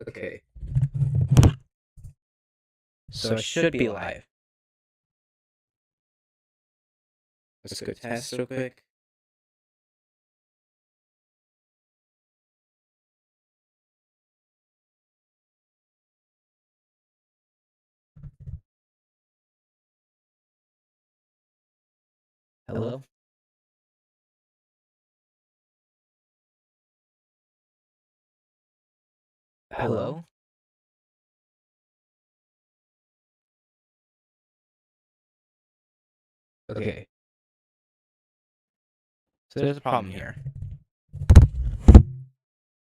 Okay, so it should be live. Let's go test real quick. Hello? Hello? Okay. So there's a problem here.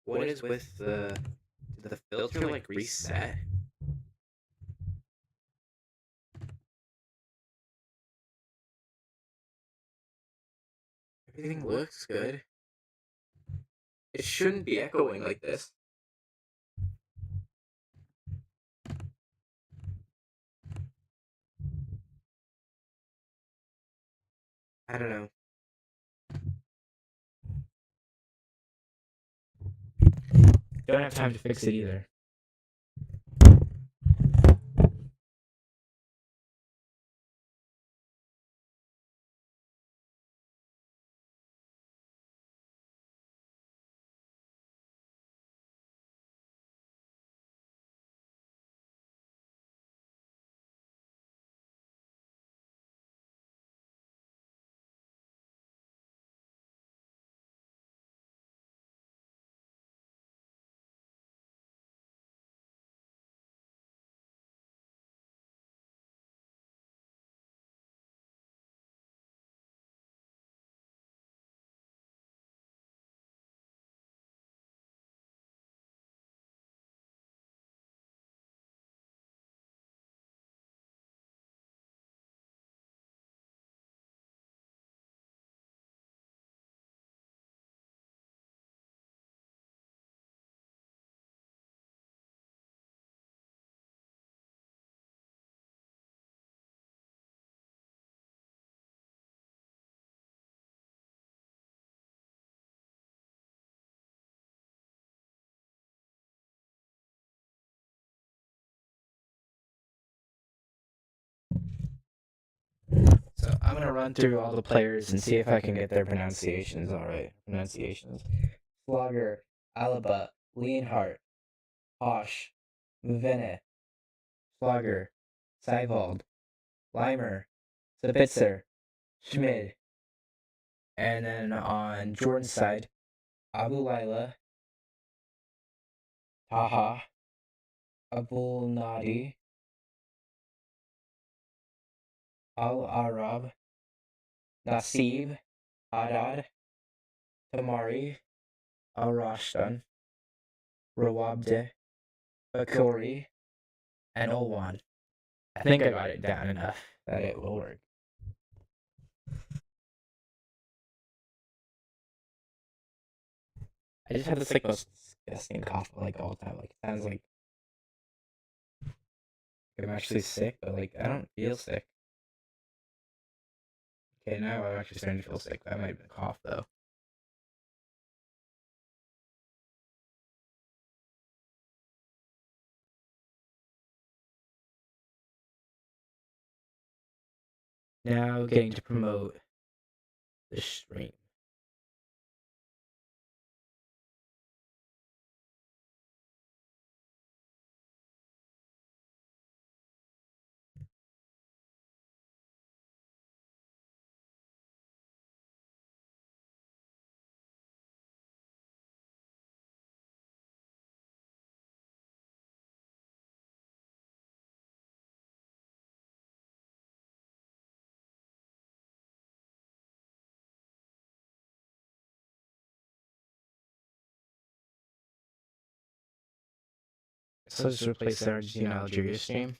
What is with did the filter like reset? Everything looks good. It shouldn't be echoing like this. I don't know. Don't have time to fix it either. So I'm gonna run through all the players and see if I can get their pronunciations all right. Pronunciations. Slogger, Alaba, Leonhardt, Hosh, Muvene, Slogger, Seiwald, Leimer, Sabitzer, Schmid. And then on Jordan's side, Abu Laila, Taha, Abul Nadi, Al Arab, Nasib, Haddad, Tamari, Al Rashtan, Rawabde, Bakori, and Olwan. I think I got it down enough that it will work. I just have this like most disgusting cough like all the time. Like it sounds like I'm actually sick, but like I don't feel sick. Okay, now I'm actually starting to feel sick. That might be a cough though. Now getting to promote the stream. So just replace the Argentina Algeria stream.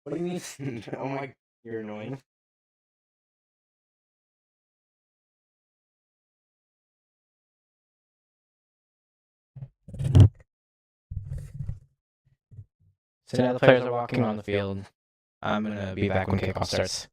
What do you mean? Oh my, you're annoying. So now the players are walking on the field. I'm gonna be back when kickoff starts.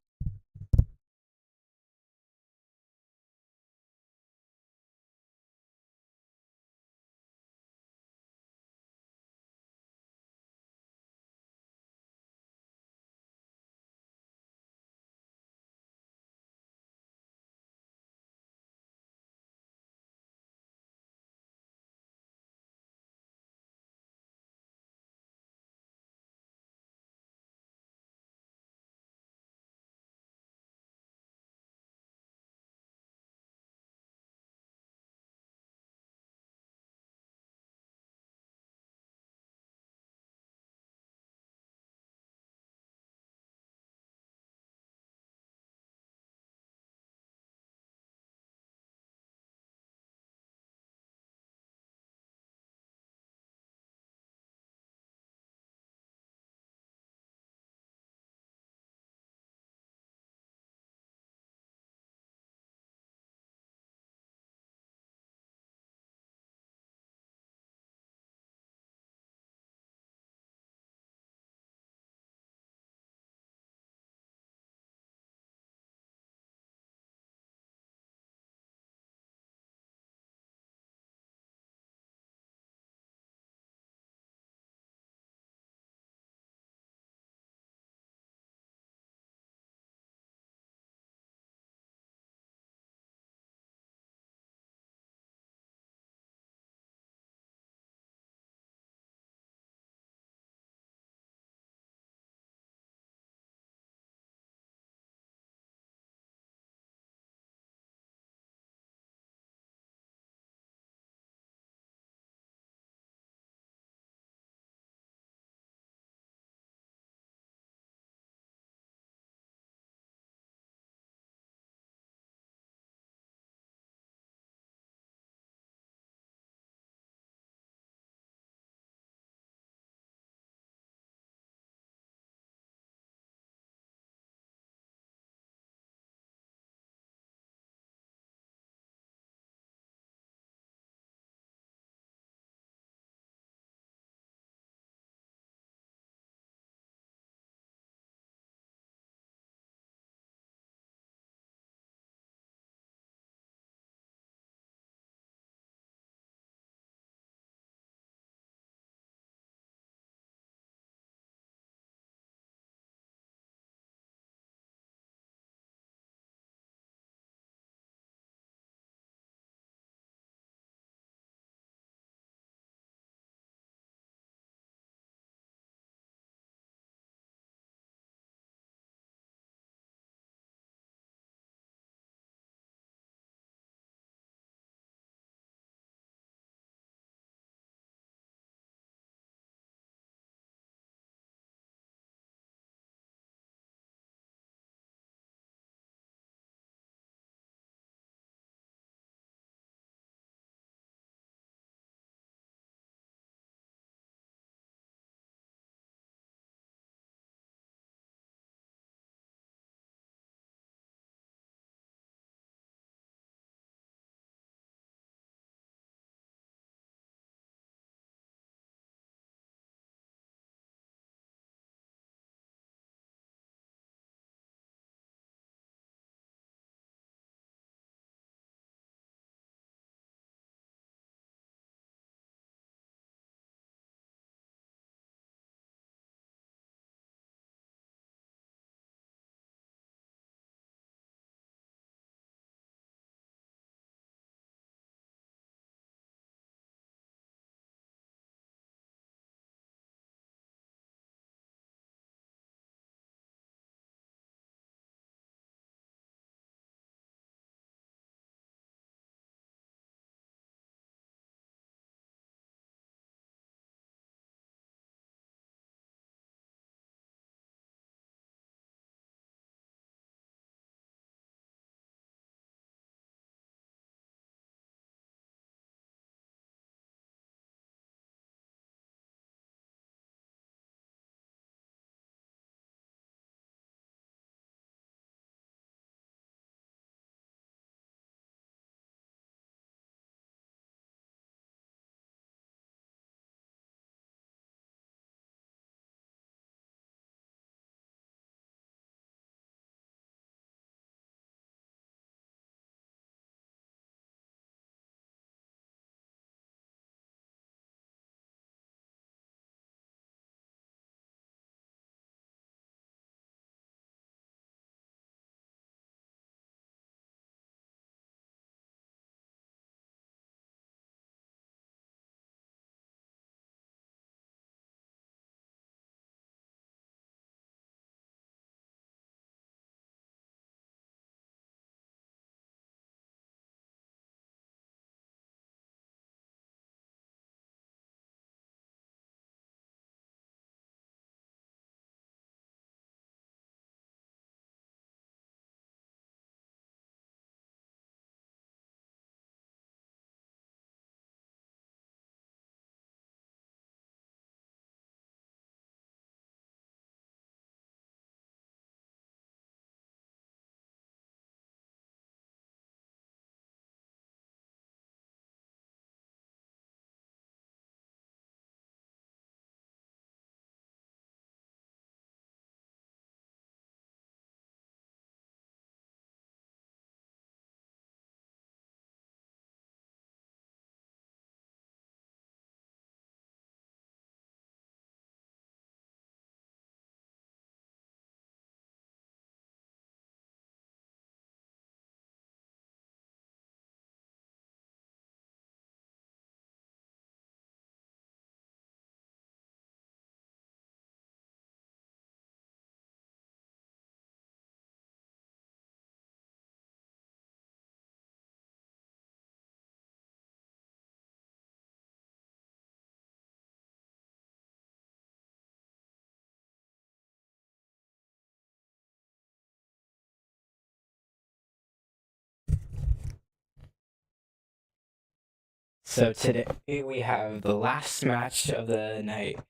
So today we have the last match of the night.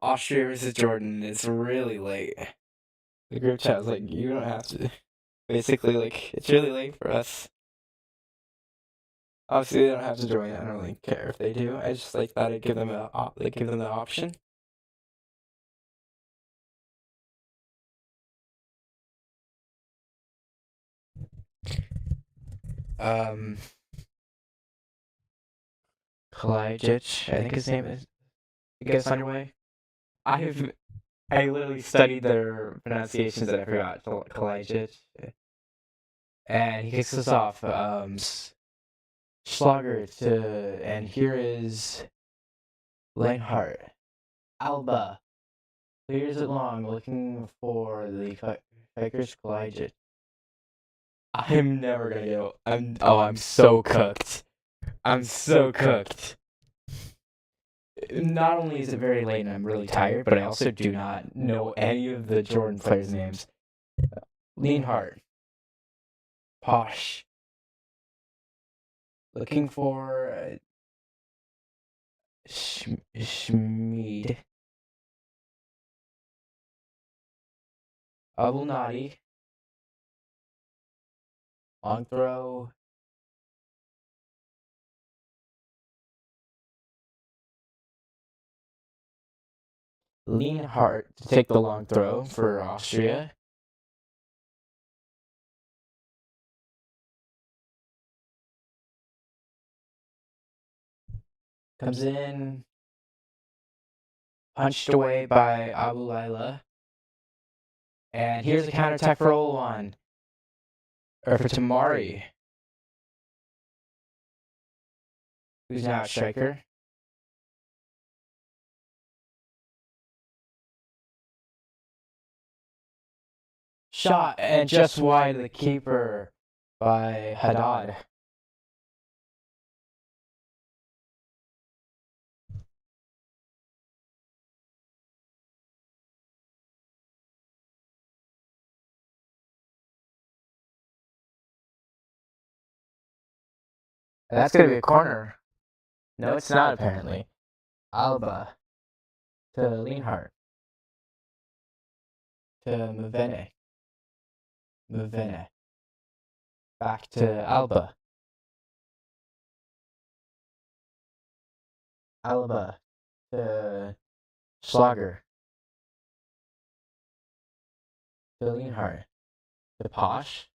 Austria versus Jordan. It's really late. The group chat was like, you don't have to. Basically, like, it's really late for us. Obviously, they don't have to join. I don't really care if they do. I just like thought I'd give them give them the option. Um, Kalajic, I think his name is. Get us underway. I literally studied their pronunciations and I forgot Kalajic. And he kicks us off. Schlager and here is Leinhart. Alba clears it long, looking for the Fikers Kalajic. I'm never gonna get. I'm so cooked. I'm so cooked. Not only is it very late and I'm really tired, but I also do not know any of the Jordan players' names. Lienhart. Posh. Looking for Schmid. Abulnadi. Long throw. Lienhart to take the long throw for Austria. Comes in. Punched away by Abu Laila. And here's a counterattack for Olwan. Or for Tamari. Who's now a striker. Shot and just wide of the keeper by Haddad. And that's going to be a corner. No, it's not, apparently. Alba to Lienhart to Mvene. Back to Alba. Alba to Schlager. To Lienhart. To Posh.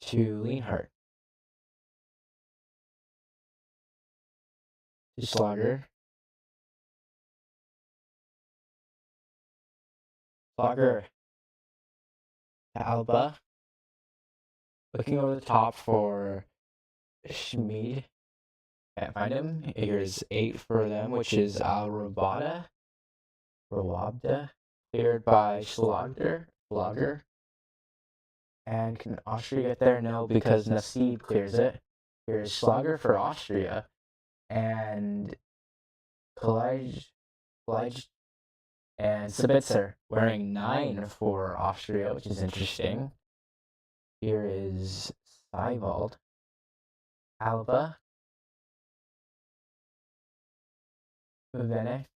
To Lienhart. To Schlager. Schlager. To Alba. Looking over the top for Schmid. Can't find him. Here's 8 for them, which is Al Rawabda. Cleared by Schlager. And can Austria get there? No, because Nasib clears it. Here's Schlager for Austria. And Kalaj and Sabitzer wearing 9 for Austria, which is interesting. Here is Seiwald. Alba. Vene.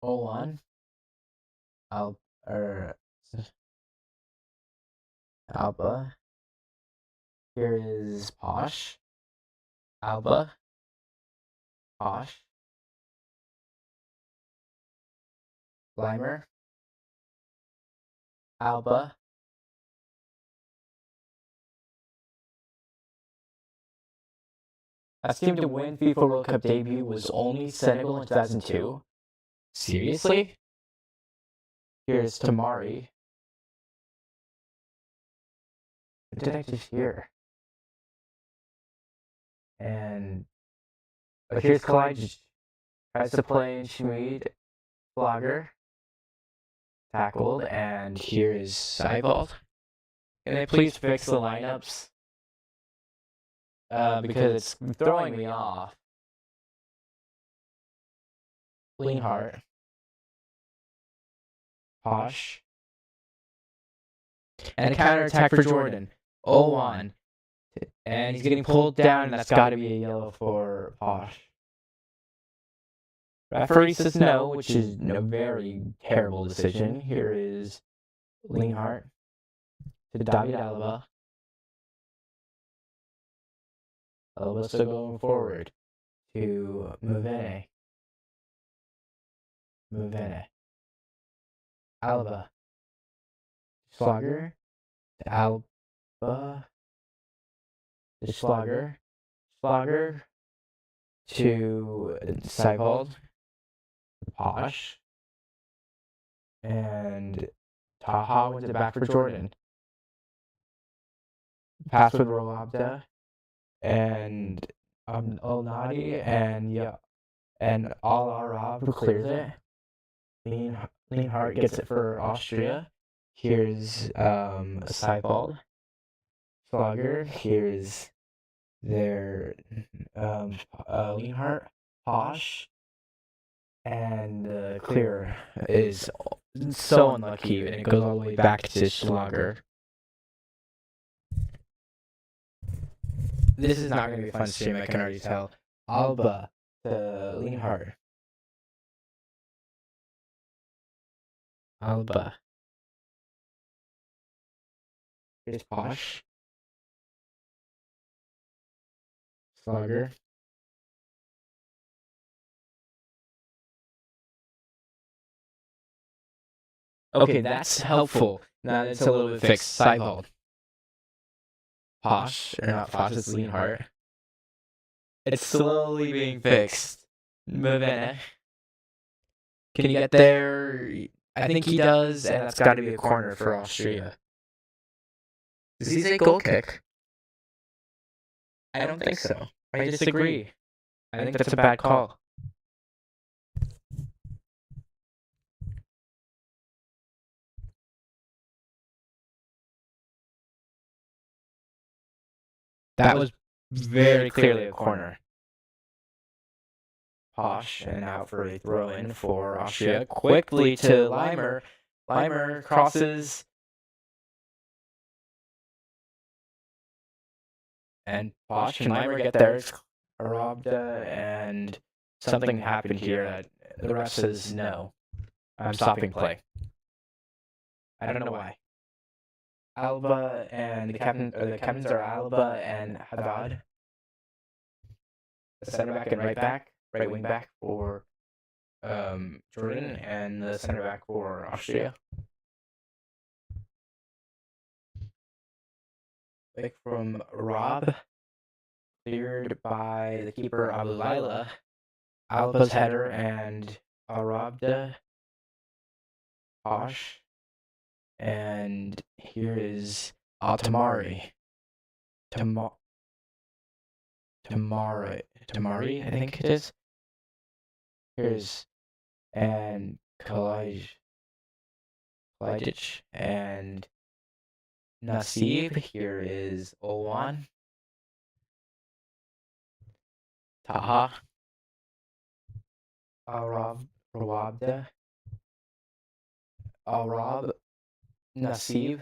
Olan. Alba. Here is Posh. Alba. Posh. Limer. Alba. Last team to win FIFA World Cup debut was only Senegal in 2002. Seriously? Here's Tamari. What did I just hear? And here's Kalaj. Tries to play Schmid. Flogger. Tackled. And here is Seiwald. Can they please fix the lineups? Because it's throwing me off. Lienhart. Posh. And a counterattack for Jordan. 0-1. And he's getting pulled down, and that's got to be a yellow for Posh. Referee says no, which is a very terrible decision. Here is Lienhart to David Alaba. Alaba still going forward to Muvene. Alaba. Slogger to Alaba. To Slogger to Seibold. Posh. And Taha wins it back for Jordan. Pass with Rolabda and Al-Nadi and Al-Arab clears it. Lienhart gets it for Austria. Here's Seibold. Slogger. Here's their Lienhart. Posh. And the clear is so unlucky, and it goes all the way back to Schlager. This is not going to be a fun stream, I can already tell. Alba to Lienhart. Alba. Here's Posh. Slogger. Okay, that's helpful. Now it's a little bit fixed. Seibold. Posh, or not Posh, it's Lienhart. It's slowly being fixed. Muvene. Can he get there? I think he does, and that's got to be a corner for Austria. Does he say goal kick? I don't think so. I disagree. I think that's a bad call. That was very clearly a corner. Posh, and out for a throw-in for Austria. Quickly to Leimer. Leimer crosses. And Posh and Leimer get there. Arabda, and something happened here. The ref says no. I'm stopping play. I don't know why. Alba and the captains are Alba and Haddad. The center back and right wing back for Jordan, and the center back for Austria. Pick from Rob, cleared by the keeper Abu Laila. Alba's header and Arabda. Posh. And here is Tamari. Tamari, I think it is. Here's and Kalajic and Nasib. Here is Owan. Taha. Rawabda. Arab. Nasib.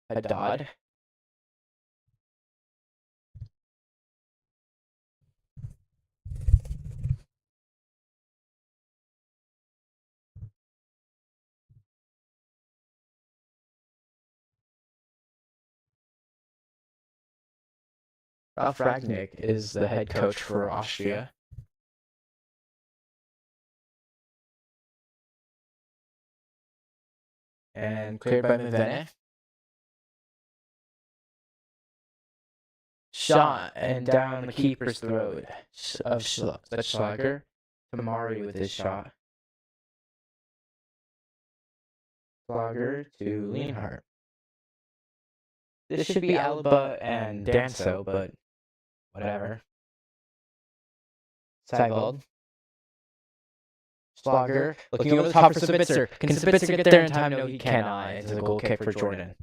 Haddad. Ralf Rangnick is the head coach for Austria. And cleared by Muvene. Shot and down the keeper's throat of Schlager. Tamari with his shot. Schlager to Lienhart. This should be Alba and Danso, but whatever. Seibold. Schlager looking over the top for Sabitzer. Can Sabitzer get there in time? No, he cannot. It's a goal kick for Jordan.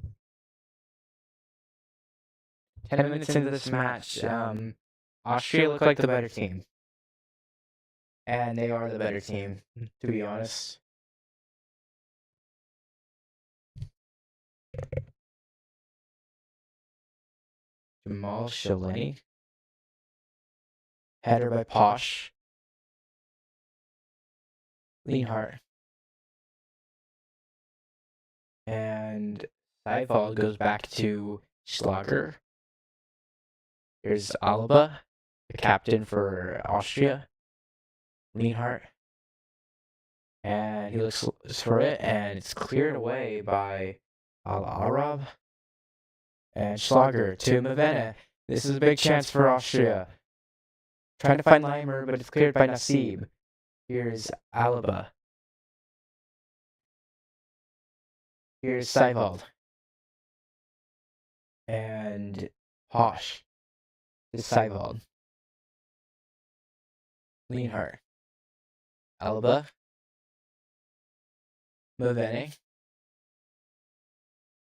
10 minutes into this match, Austria look like the better team. And they are the better team, to be honest. Jamal Shalini. Header by Posh. Lienhart. And Seifald goes back to Schlager. Here's Alaba, the captain for Austria. Lienhart. And he looks for it, and it's cleared away by Al-Arab. And Schlager to Mavena. This is a big chance for Austria. Trying to find Leimer, but it's cleared by Nasib. Here's Alaba. Here's Seifald. And Hosh. This is Seifald. Lienhart. Alaba. Mavene.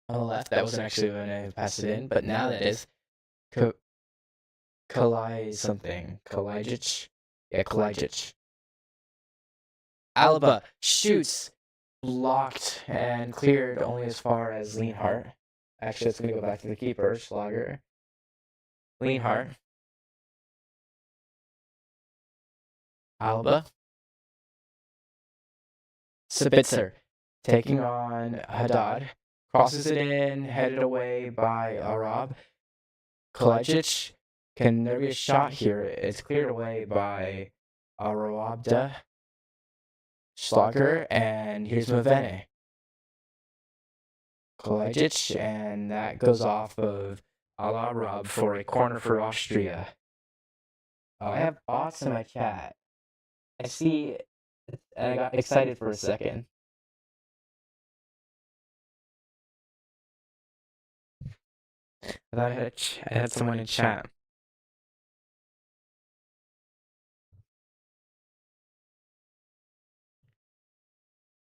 On the left, that wasn't actually when I passed it in, but now that is Kalai something. Kalajic? Yeah, Kalajic. Alaba shoots, blocked, and cleared only as far as Lienhart. Actually, it's going to go back to the keeper, Schlager. Lienhart. Alaba. Sabitzer taking on Haddad. Crosses it in, headed away by Arab. Kalajic, can there be a shot here? It's cleared away by Arabda. Schlager, and here's Mavene. Kalajic, and that goes off of Al-Arab for a corner for Austria. Oh, I have bots in my chat. I see, and I got excited for a second. I thought I had someone in chat.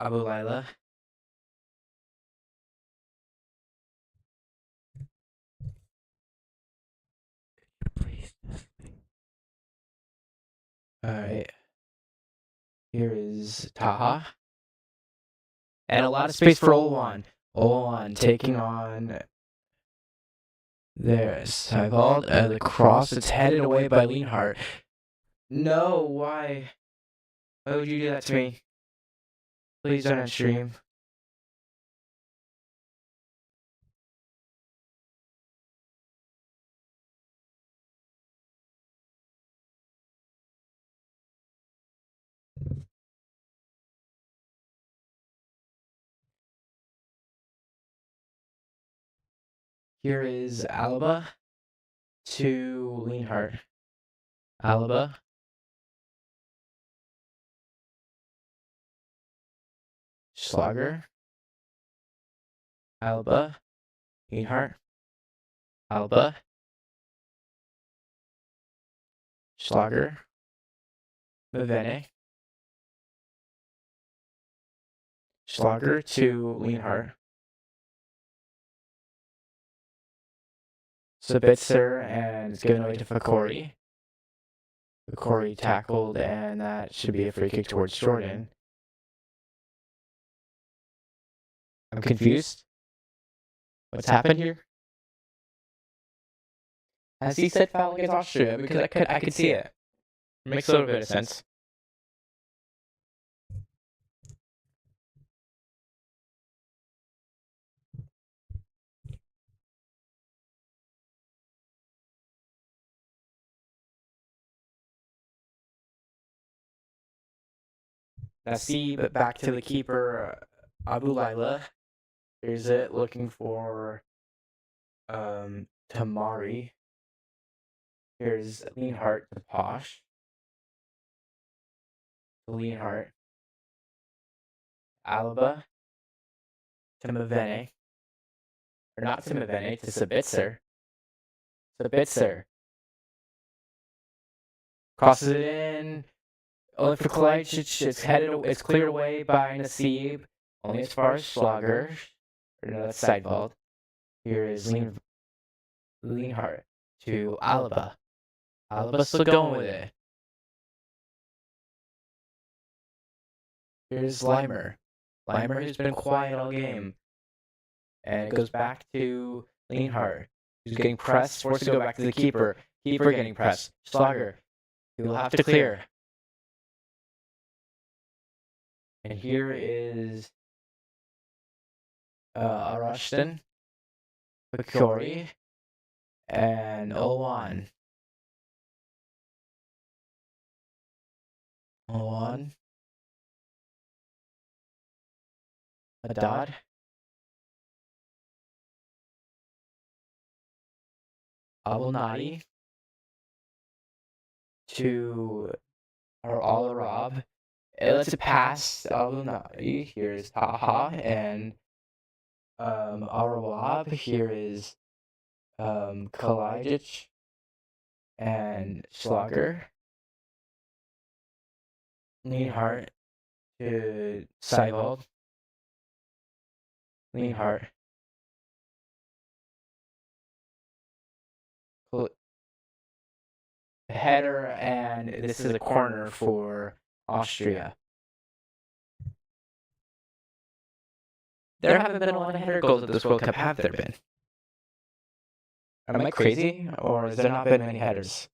Abu Laila. Alright. Here is Taha. And a lot of space for Olwan. Olwan taking on. There's Seifald. The cross. It's headed away by Lienhart. No, why? Why would you do that to me? Please don't end stream. Here is Alaba to Lienhart. Alaba. Schlager. Alaba. Lienhart. Alaba. Schlager. Mavene. Schlager to Lienhart. Sabitzer, and it's given away to Fakori. Fakori tackled, and that should be a free kick towards Jordan. I'm confused. What's happened here? Has he said foul against Austria? Because I could see it. It makes a little bit of sense. Nasib back to the keeper, Abu Laila. Here's it, looking for Tamari. Here's Lienhart to Posh. Lienhart. Alaba to Mavene. Or not to Mavene, to Sabitzer. Sabitzer. Crosses it in. Only for Kalajic, it's cleared away by Nasib. Only as far as Schlager. Or no, that's Seifald. Here is Lienhart to Alaba. Alaba's still going with it. Here's Leimer. Leimer, who's been quiet all game. And it goes back to Lienhart. Who's getting pressed, forced to go back to the keeper. Keeper getting pressed. Schlager. He will have to clear. And here is Rushton, Picori, and Owan. Haddad. Abelnadi to Al-Arab. Let's pass Abelnadi. Here's Taha and Al-Rawab. Here is Kalajic and Schlager. Lienhart to Seibold. Lienhart. Header, and this is a corner for Austria. There haven't been a lot of header goals at this World Cup, have there been? Am I crazy, or has there not been many headers?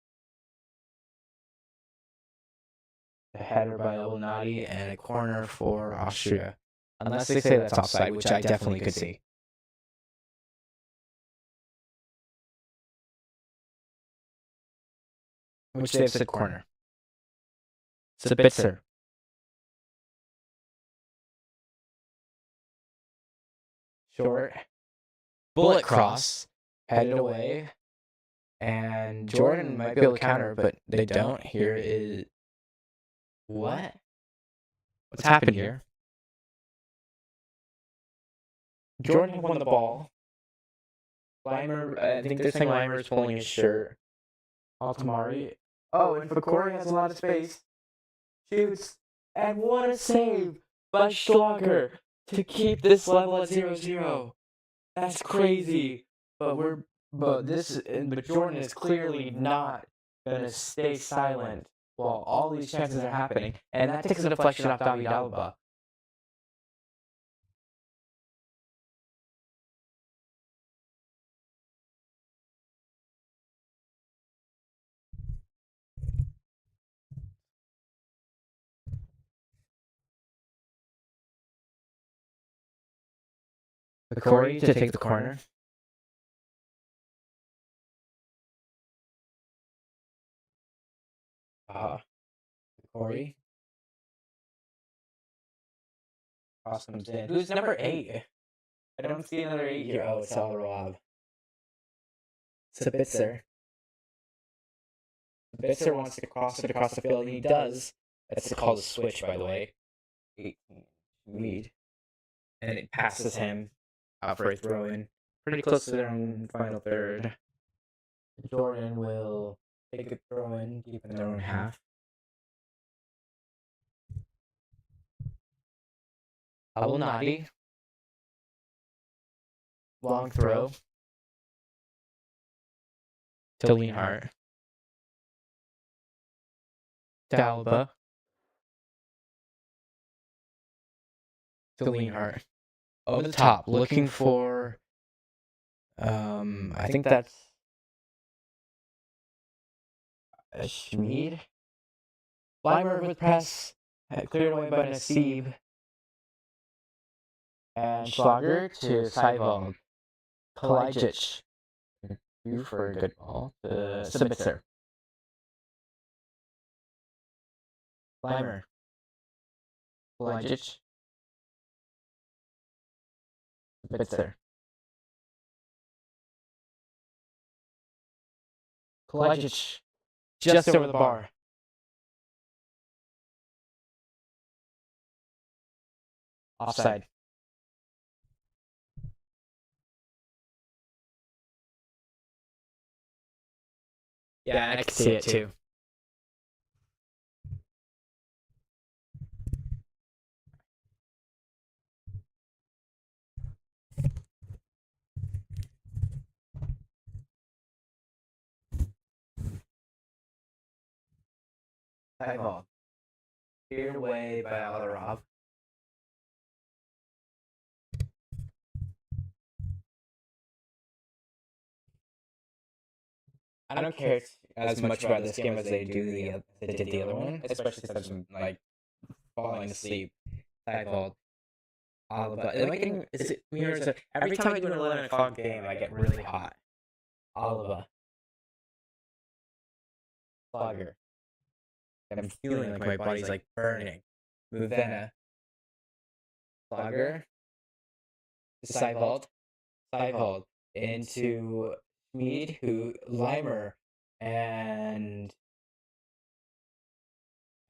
A header by Olnati and a corner for Austria. Unless they say that's offside, which I definitely could see. Which they've said corner. Sabitzer. Short. Bullet cross. Headed away. And Jordan might be able to counter, but they don't. Here is... What? What's happened here? Jordan won the ball. Limer, I think they're saying Limer is pulling his shirt. Altamari. Oh, and Fakori has a lot of space. Shoots. And what a save by Schlager to keep this level at 0-0. That's crazy. But Jordan is clearly not gonna stay silent while all these chances are happening. And that takes a deflection off David Alaba. Corey to take the corner. Corey. Cross comes in. Who's number 8? I don't see another 8 here. Oh, it's Al-Rawab. Sabitzer. Sabitzer wants to cross it across the field, and he does. That's called a switch, by the way. 18 lead. And it passes him out for a throw-in. Pretty close to their own final third. Jordan will take a throw-in deep in their own half. Abelnadi. Long throw. To Lienhart. Dalba. To Lienhart. Over the top, looking for... I think that's... Schmid. Limer with press. Cleared away by Nassib. And Schlager to Seibold. Kalajic. You for a good ball. To Sabitzer. Limer. Kalajic. Sabitzer. Kalajic. Just over the bar. Offside. Yeah, I can see it too. Seibold. Cleared away by Al-Arab. I don't care as much about this game as they did the other one, especially since I'm like falling asleep. Seinfeld, Alaba. Am I getting? Is it me or is it? Every time I do an 11 o'clock game, I get really hot. Alaba, Slugger. I'm feeling like my body's like burning. Muvena, Slugger, Seivold, Seivold into Schmid, who Limer, and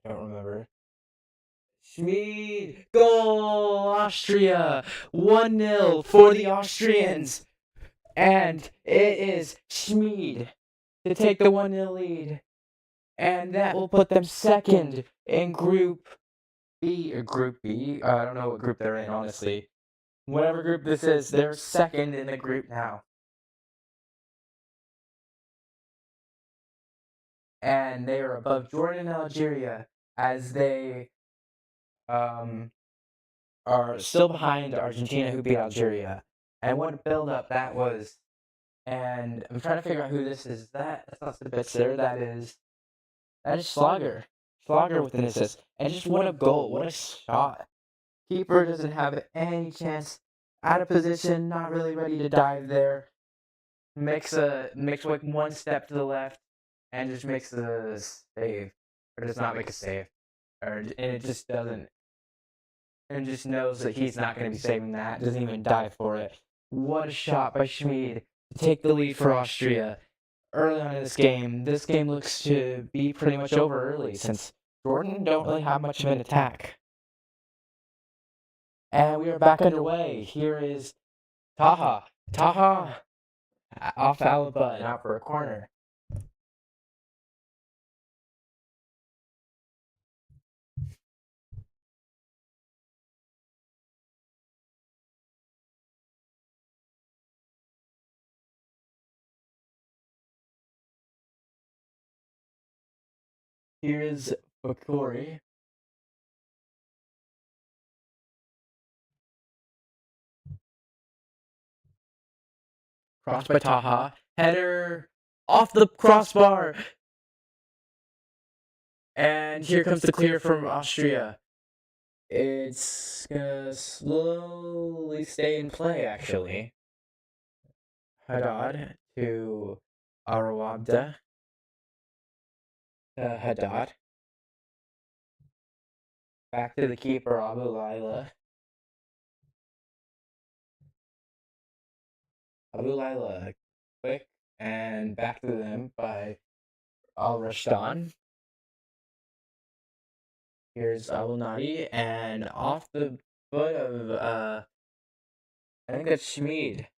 I don't remember. Schmid, goal, Austria, 1-0 for the Austrians, and it is Schmid to take the 1-0 lead, and that will put them second in Group B or Group B. I don't know what group they're in, honestly. Whatever group this is, they're second in the group now. And they are above Jordan and Algeria as they are still behind Argentina, who beat Algeria. And what a build up that was. And I'm trying to figure out who this is. That's not Spitzer. That is Schlager. Schlager with an assist. And just what a goal. What a shot. Keeper doesn't have any chance. Out of position, not really ready to dive there. Makes like one step to the left and just makes the save. Or does not make a save. And it just doesn't. And just knows that he's not going to be saving that. Doesn't even dive for it. What a shot by Schmid to take the lead for Austria early on in this game. This game looks to be pretty much over early since Jordan don't really have much of an attack. And we are back underway. Here is Taha. Taha off Alaba and out for a corner. Here's Bakori. Crossed by Taha. Header off the crossbar. And here comes the clear from Austria. It's gonna slowly stay in play, actually. Haddad to Arawabda. Haddad. Back to the keeper, Abu Laila. Abu Laila, quick, and back to them by Al Rashdan. Here's Abu Nadi, and off the foot of, I think that's Schmid.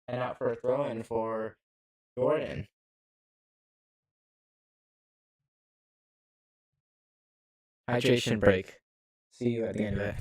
And out for a throw in for Jordan. Hydration break. See you at the end of it.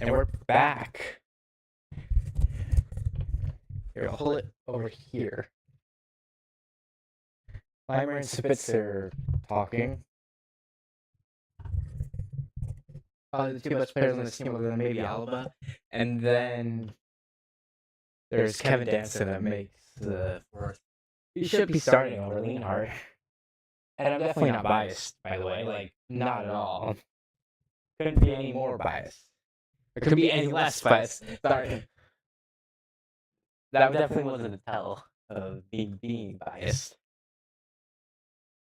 And we're back. Here, I'll hold it over here. Leimer and Spitzer talking. Probably the two best players on this team, other than maybe Alaba. And then there's Kevin Danson that makes the fourth. He should be starting over Lienhart. And I'm definitely not biased, by the way. Like, not at all. Couldn't be any more biased. It couldn't be any less biased. Sorry. That definitely wasn't a tell of being biased.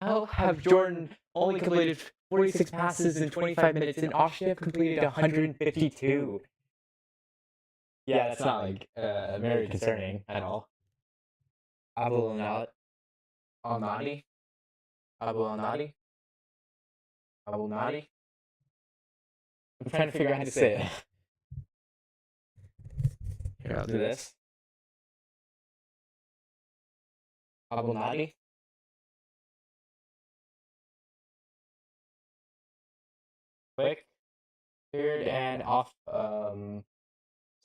How have Jordan only completed 46 passes in 25 minutes, and Austria completed 152? Yeah, that's not like very concerning at all. Abu Al-Nadi? Abu Al-Nadi? Abu Al-Nadi? I'm trying to figure out how to say it. Here, I'll do this. Abu Al-Nadi? Quick. Cleared and off, Seinfeld.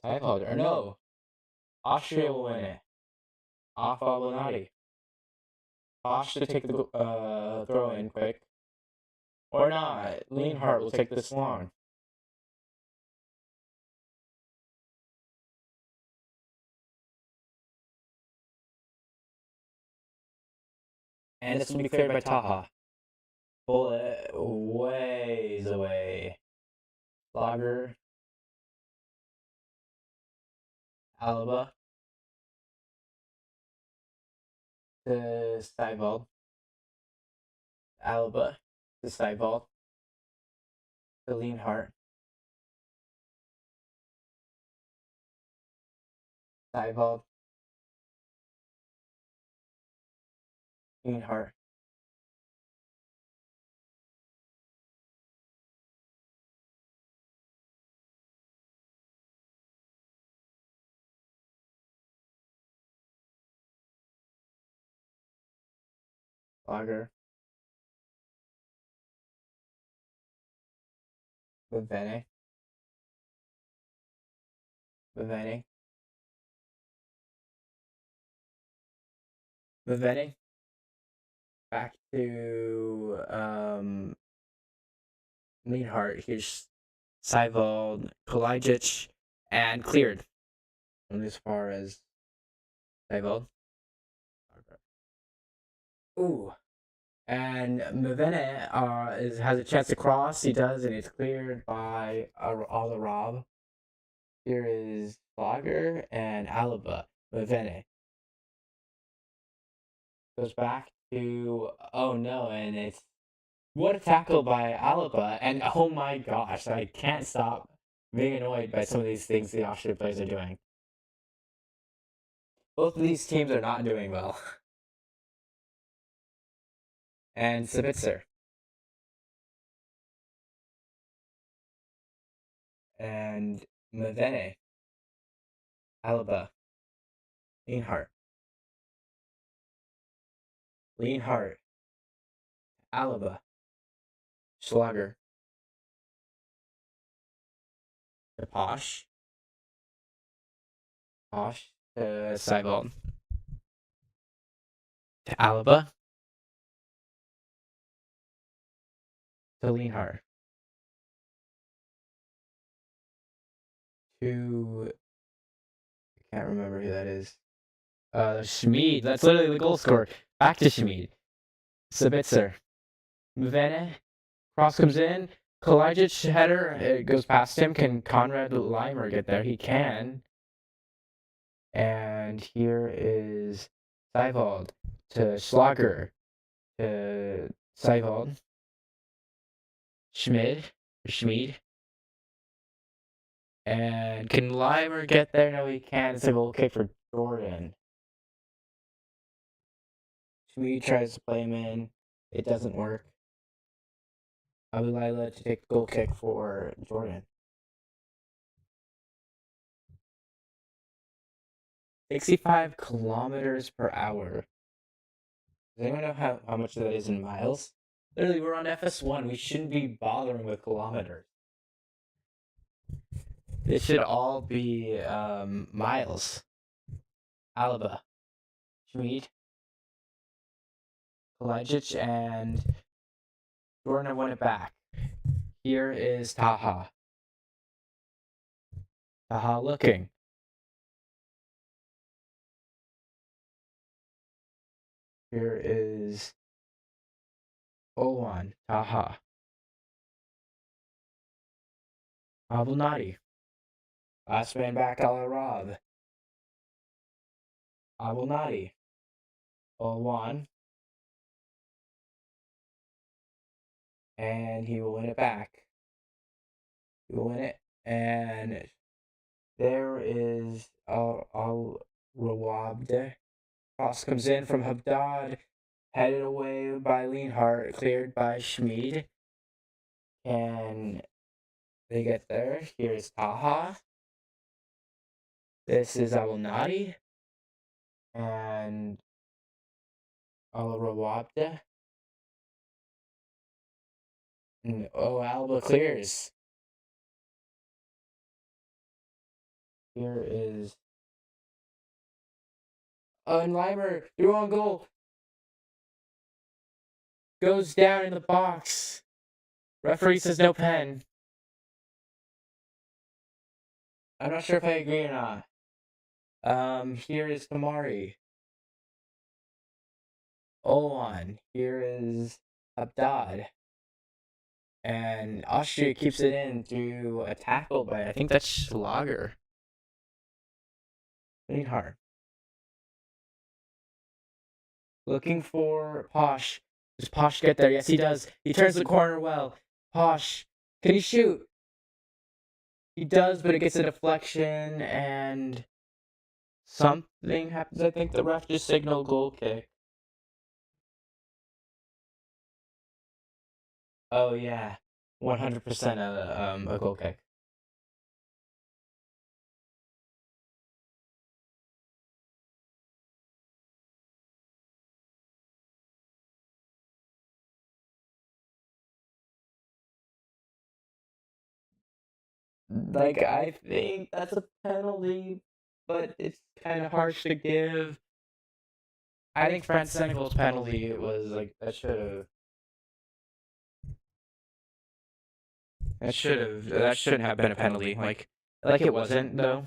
Or no. Austria will win it. Off Abu Al-Nadi. Bosch to take the throw in quick. Or not. Lienhart will take this long. And this will be cleared by Taha. Bullet ways away. Lager. Alaba. To Seibold. Alaba. To Seibold. To Lienhart. Seibold. Lienhart. Lager. Bavene. Bavene. Bavene. Back to Lienhart. Here's Seibold, Kolajic, and cleared. And as far as Seibold. Ooh. And Mavene has a chance to cross. He does, and it's cleared by Rob. Here is Lager and Alaba. Mavene goes back to, oh no, and it's, what a tackle by Alaba. And oh my gosh, I can't stop being annoyed by some of these things the Austria players are doing. Both of these teams are not doing well. And Sabitzer. And Mavene. Alaba. Lienhart. Lienhart. Alaba. Schlager. To Posh. Posh. To Seibold. To Alaba. To Lienhart. To, I can't remember who that is. Schmid. That's literally the goal scorer. Back to Schmid. Sabitzer. Mvene. Cross comes in. Kolajic header. It goes past him. Can Conrad Leimer get there? He can. And here is Seibold to Schlager to Seibold. Schmid. And can Leimer get there? No, he can't. It's a goal kick for Jordan. Schmid tries to play him in. It doesn't work. Abu Laila to take the goal kick for Jordan. 65 kilometers per hour. Does anyone know how much that is in miles? Literally, we're on FS1. We shouldn't be bothering with kilometers. This should all be Miles, Alaba, Schmid, Kalajic, and Jordan won it back. Here is Taha. Taha looking. Here is Owan, Taha. Abulnadi. Last man back, Al-Arab. Abulnadi. Owan. And he will win it back. He will win it. And there is Al-Rawabde. Cross comes in from Habdad. Headed away by Lienhart. Cleared by Schmid. And they get there. Here's Taha. This is Abulnadi. And Al-Rawabde. And Alba clears. Here is and Limer through on goal. Goes down in the box. Referee says no pen. I'm not sure if I agree or not. Here is Kamari. Olan. Here is Abdad. And Austria keeps it in through a tackle by, I think that's Schlager. Hard. Looking for Posh. Does Posh get there? Yes, he does. He turns the corner well. Posh. Can he shoot? He does, but it gets a deflection and something happens. I think the ref just signaled goal kick. Oh yeah, 100% a goal kick. Like I think that's a penalty, but it's kind of harsh to give. I think France Senegal's penalty was like that shouldn't have been a penalty. Like it wasn't though.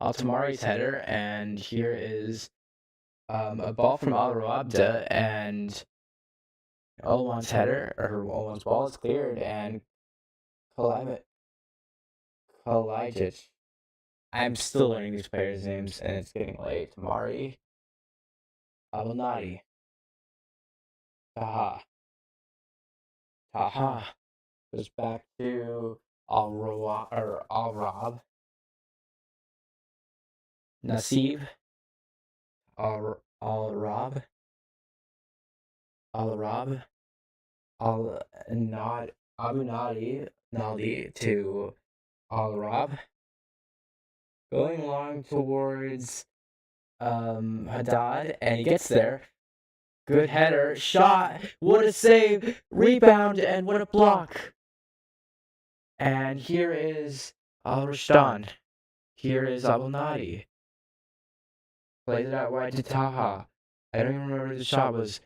Altamari's header, and here is a ball from Al Rawabda, and Owan's header, or Owan's ball is cleared, and Kalajic. I'm still learning these players' names, and it's getting late. Mari, Abulnadi, Taha. Taha goes back to Al-Rab. Nasib, Al-Rab, Al-Rab, Abu Nadi to Al-Rab. Going along towards Haddad, and he gets there. Good header, shot, what a save, rebound, and what a block. And here is Al-Rushdan. Here is Abulnadi. Plays it out wide to Taha. I don't even remember who the shot was.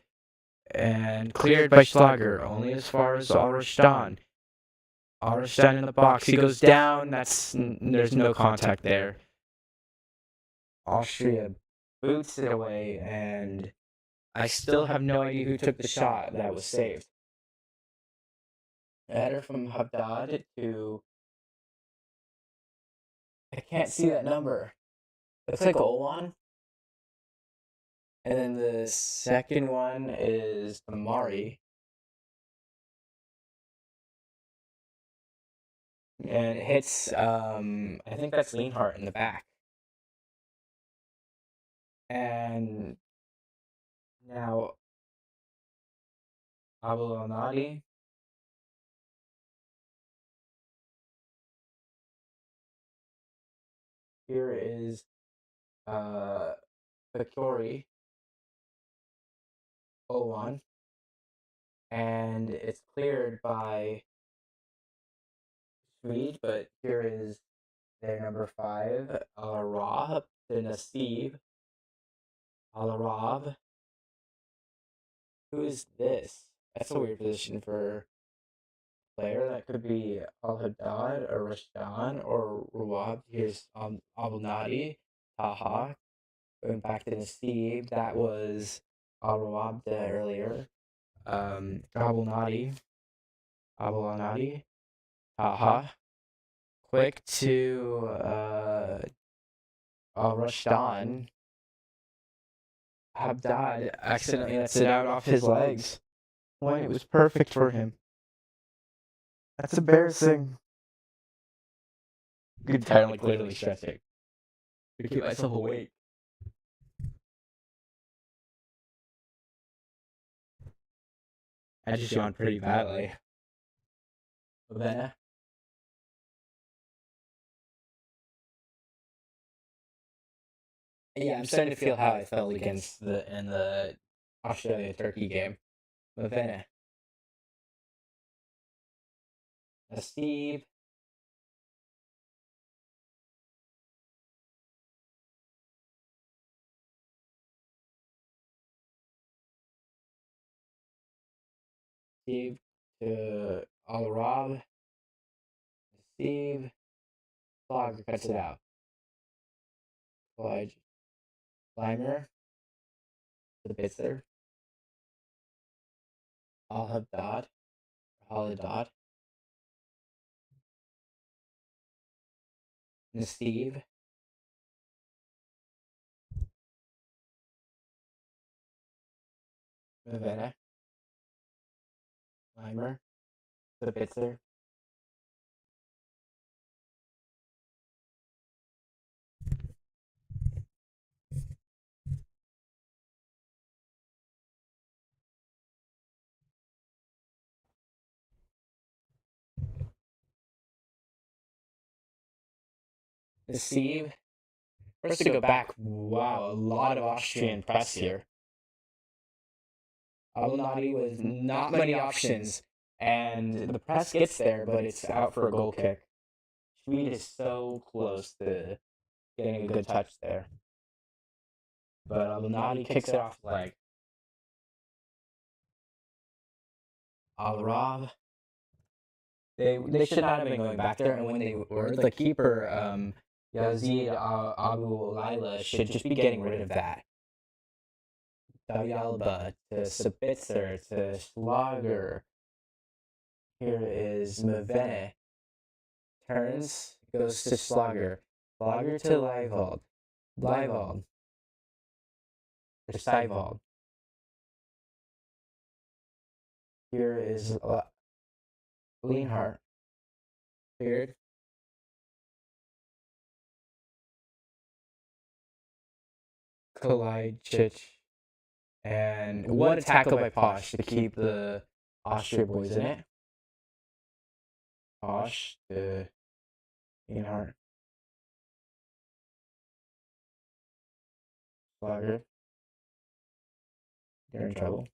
And cleared by Schlager, only as far as Al-Rushdan. Al-Rushdan in the box, he goes down, there's no contact there. Austria boots it away, and I still have no idea who took the shot that was saved. A header from Haddad to... I can't see that number. Looks like Olwan. And then the second one is Amari. And it hits, I think that's Lienhart in the back. And now Abul Al-Nadi. Here is Fakori. Owan. and it's cleared by Swede, but here is their number 5, Rob, then a Steve, Rob. Who is this? That's a weird position for a player. That could be Al Haddad or Rashdan or Rawab. Here's Abul Nadi, Taha. Going back to the Steve, that was Al Rawab earlier. Abul Nadi, Taha. Quick to Rashdan. Haddad accidentally lets it out off his legs when it was perfect for him. That's embarrassing. You could tell I'm like literally stretching to keep myself awake. I just yawned pretty badly. Ravenna? Yeah, I'm starting to feel how I felt against the Australia Turkey game. Ravenna. Steve. Steve to Rob. Steve. Slogger cuts it out. Clyde. Slimer. The Bitzer. Al Haddad. Haddad. And Steve. Ravenna. Slimer. The Bitzer. Steve. First to go back, wow, a lot of Austrian press here. Abunati with not many options, and the press gets there, but it's out for a goal kick. Swede is so close to getting a good touch there. But Abunati kicks it off leg. Alarav. They should not have been going back there, and when they were, the keeper, Yazid Abu Laila, should just be getting rid of that. Davyalba to Sabitzer to Schlager. Here is Mavene. Turns, goes to Schlager. Schlager to Leivold. Leivold. To Seivold. Here is Lienhart. Cleared. Kalajdzic. And what a tackle by Posh to keep the Austria boys in it. Posh to Lienhart. Schlager. They're in trouble.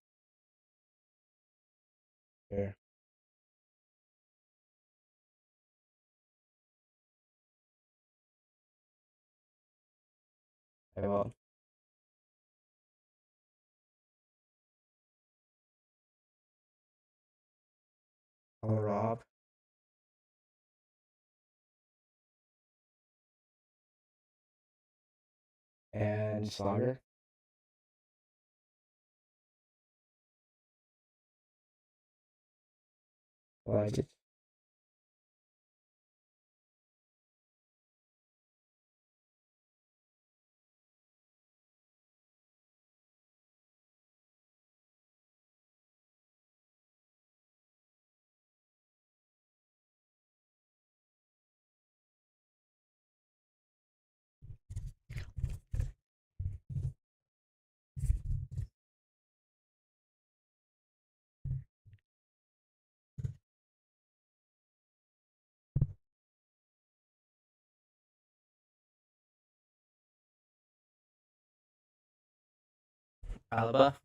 Here. Seivold. Rob. And Schlager. Kalajdzic. Alaba.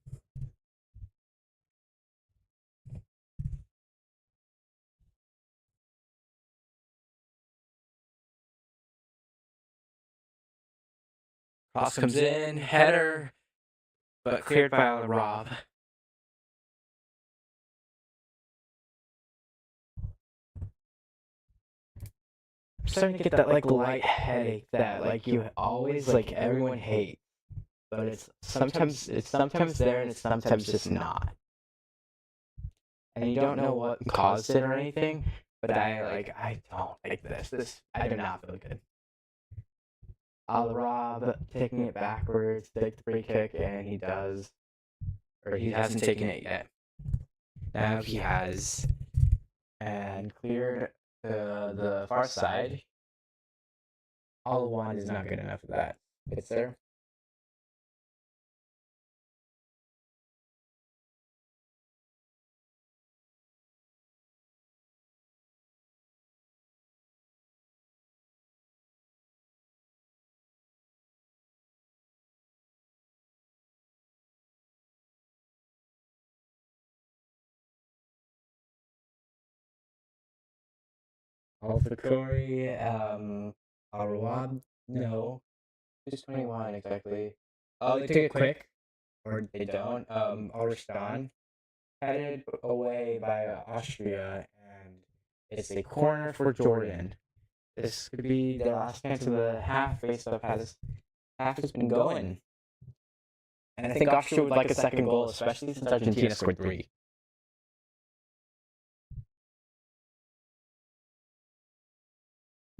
Cross comes in, header, but cleared by Rob. I'm starting to get that like light headache that like you always like everyone hates, but it's sometimes there and it's sometimes just not, and you don't know what caused it or anything. But I don't like this. I do not feel good. Rob taking it backwards, take the free kick, and he does, or he hasn't taken it yet. Now he has, and cleared the far side. All-one is not good enough for that. It's there. Alpha Corey, Arwab, no. Who's 21 exactly? Oh, they take it quick, or they don't. Arslan headed away by Austria, and it's a corner for Jordan. This could be the last chance of the half based off how this half has been going. And I think Austria would like a second goal, especially since Argentina scored 3.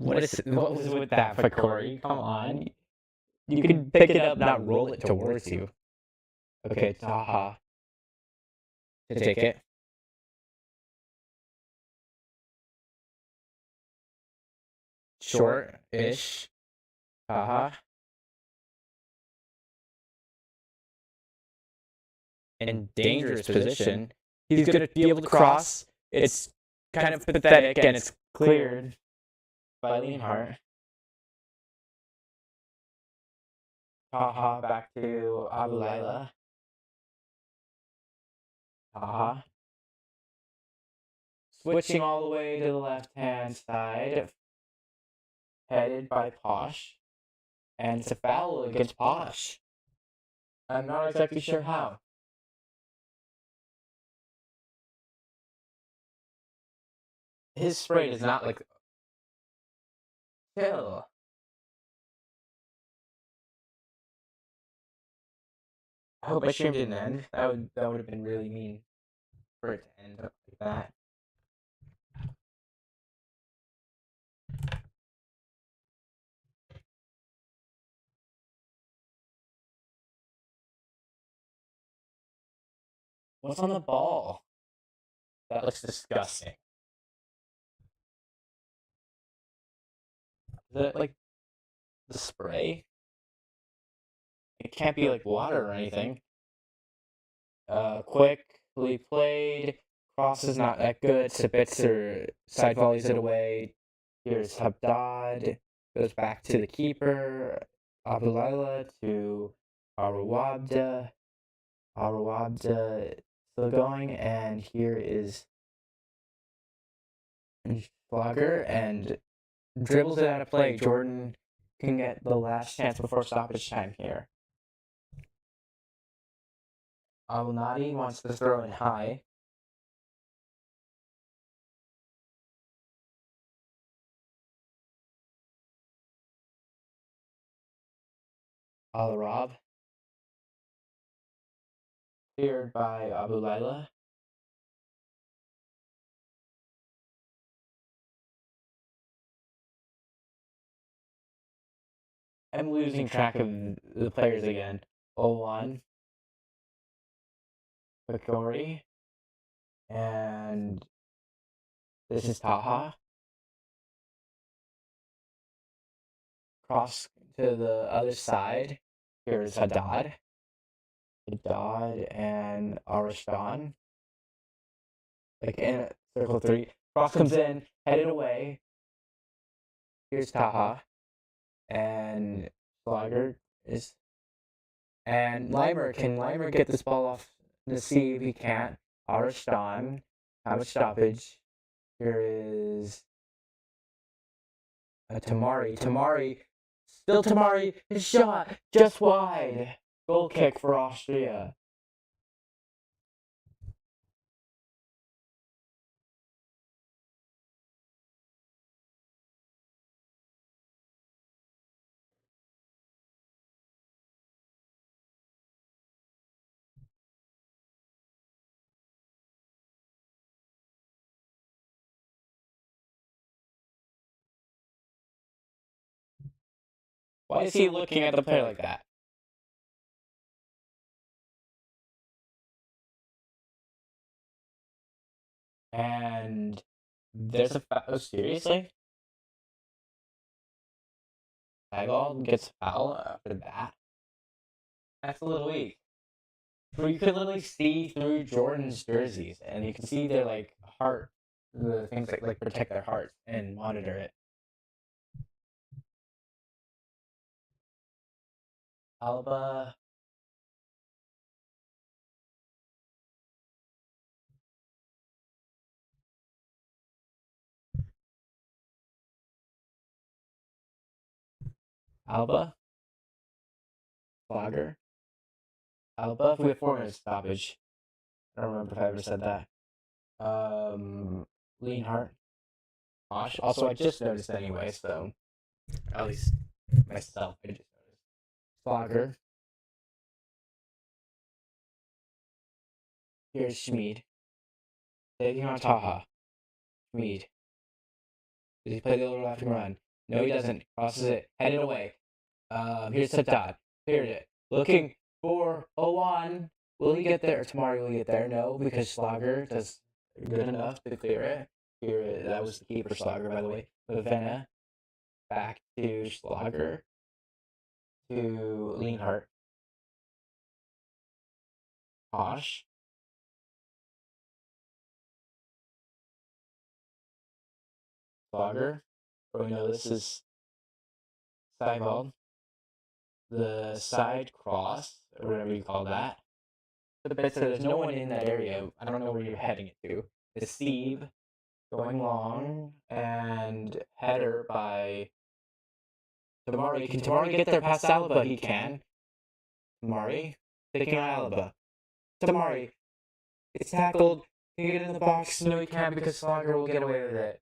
What was with that, Fakori? Come on. You can pick it up, not roll it towards you. Okay, Taha. To take it. Short-ish. Taha. In dangerous position. He's going to be able to cross. It's kind of pathetic, and it's cleared by Lienhart. Taha back to Abu Laila. Taha. Switching all the way to the left-hand side. Headed by Posh. And it's a foul against Posh. I'm not exactly sure how. His spray does not like chill. I hope my stream didn't end. That would have been really mean for it to end up like that. What's on the ball? That looks disgusting. Is it like the spray? It can't be like water or anything. Quickly played. Cross is not that good. Sabitzer side volleys it away. Here's Habdad. Goes back to the keeper. Abulala to Arawabda. Arawabda still going. And here is Schlager. And dribbles it out of play. Jordan can get the last chance before stoppage time here. Alnadi wants to throw in high. Al-Rab. Cleared by Abu Laila. I'm losing track of the players again. O1. Fakori. And this is Taha. Cross to the other side. Here's Haddad. Haddad and Arashdan. Like in circle 3. Cross comes in, headed away. Here's Taha. And Schlager is. And Limer, can Limer get this ball off to see if he can't? Arashdan. How much stoppage? Here is Tamari. Tamari Still Tamari, his shot, just wide. Goal kick for Austria. Why is he looking at the player like that? And there's a foul. Seriously? Tagall gets a foul after that? That's a little weak. But you could literally see through Jordan's jerseys, and you can see their like heart, the things that like protect their heart and monitor it. Alba, Alba, Flogger, Alba. We have 4 minutes stoppage. I don't remember if I ever said that. Leanhart, Mosh. Also, I just noticed anyway, so at least myself, I just noticed. Flogger. Here's Schmid. Taking on Taha. Schmid. Does he play the little left and run? No, he doesn't. Crosses it. Headed away. Here's Septad. Cleared it. Looking for Owan. Will he get there? Tomorrow will he get there? No, because Schlager does good enough to clear it. Clear it. That was the keeper, Schlager, by the way. Vena. Back to Schlager. To Leanhart. Posh. Schlager. Oh no, this is Seibold. The side cross, or whatever you call that. But so there's no one in that area. I don't know where you're heading it to. The Steve going long and header by Tamari. Can Tamari get there past Alaba? He can. Tamari taking on Alaba. Tamari. It's tackled. Can he get in the box? No, he can't because Slogger will get away with it.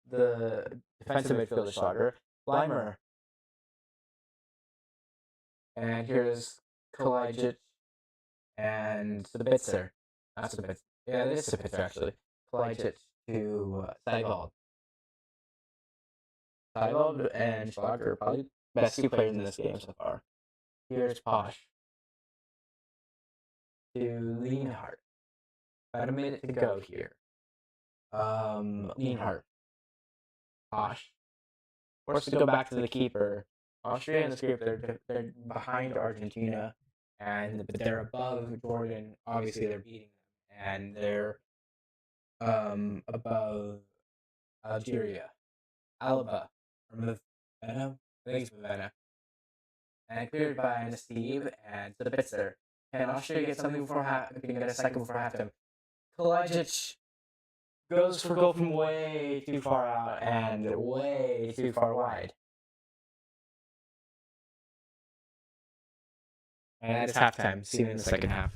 The defensive midfielder Slogger. Limer. And here's Kalajic and Sabitzer. Not Sabitzer. Yeah, it is Sabitzer actually. Kalajic to Seibold. Seibold and Schlager are probably the best 2 players in this game so far. Here's Posh to Leanhart. About a minute to go here. Leanhart. Posh. Forced to go back to the keeper. Austria in this group, they're behind Argentina, but they're above Jordan. Obviously, they're beating them, and they're above Algeria, Alaba, or Mavena. I think it's Mavena. And cleared by Steve and Sabitzer. Can Austria get something before half? Can get a second before halftime? Kalajic goes for goal from way too far out and way too far wide. And it's halftime. See you in the second half.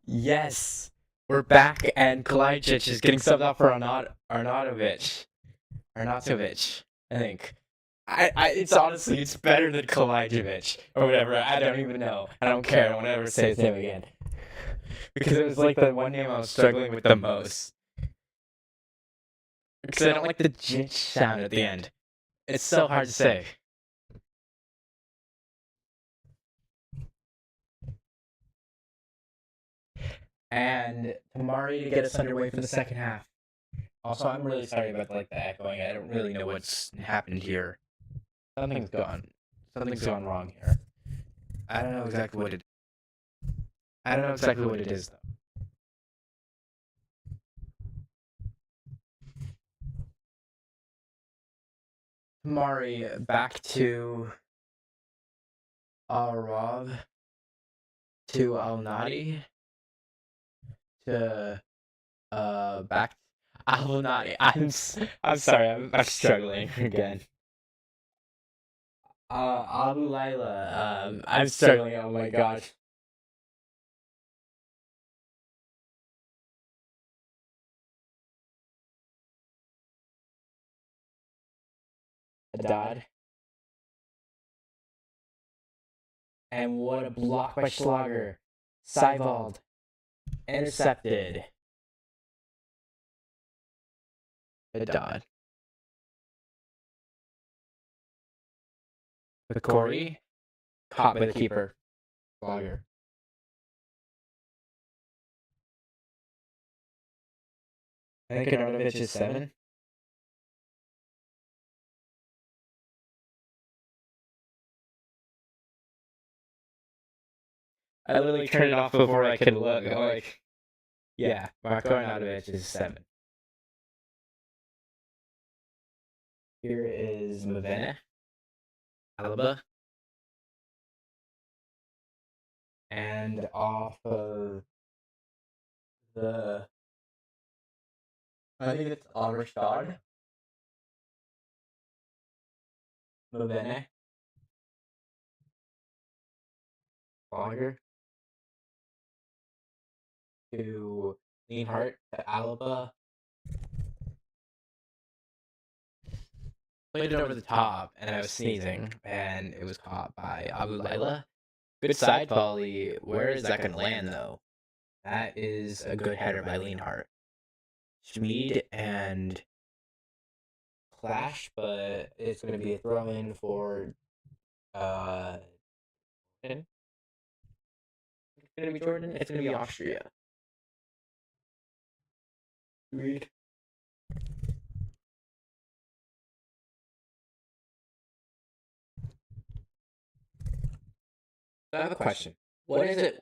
Yes, we're back, and Kalajdzic is getting subbed off for Arnautovic, I think. It's honestly, it's better than Kalajdzic or whatever. I don't even know. I don't care. I don't ever say his name again because it was like the one name I was struggling with the most. Because I don't like the jitch sound at the end. It's so hard to say. And Tamari to get us underway for the second half. Also, I'm really sorry about like the echoing. I don't really know what's happened here. Something's gone. Something's gone wrong here. I don't know exactly what it. I don't know exactly what it is though. Tamari back to Rob to Al Nadi to back Al Nadi. I'm sorry. I'm struggling again. Abu Laila. I'm struggling. Oh my gosh. Haddad. And what a block by Schlager. Seiwald. Intercepted. Haddad. Corey. Caught by the keeper. Schlager. I think Arnautovic is 7. I literally turned it off before I could look. I'm like, yeah, Marco Arnautovic is 7. Here is Mavena, Alaba, and off of the, I think it's Alrestad, Mavena, Fogger, to Leanhart, to Alaba. Played it over the top, and I was sneezing, and it was caught by Abu Laila. Good side volley. Where is that going to land, though? That is a good header by Leanhart. Schmid and Clash, but it's going to be a throw in for it's going to be Jordan. It's going to be Austria. Read. I have a question. What is it?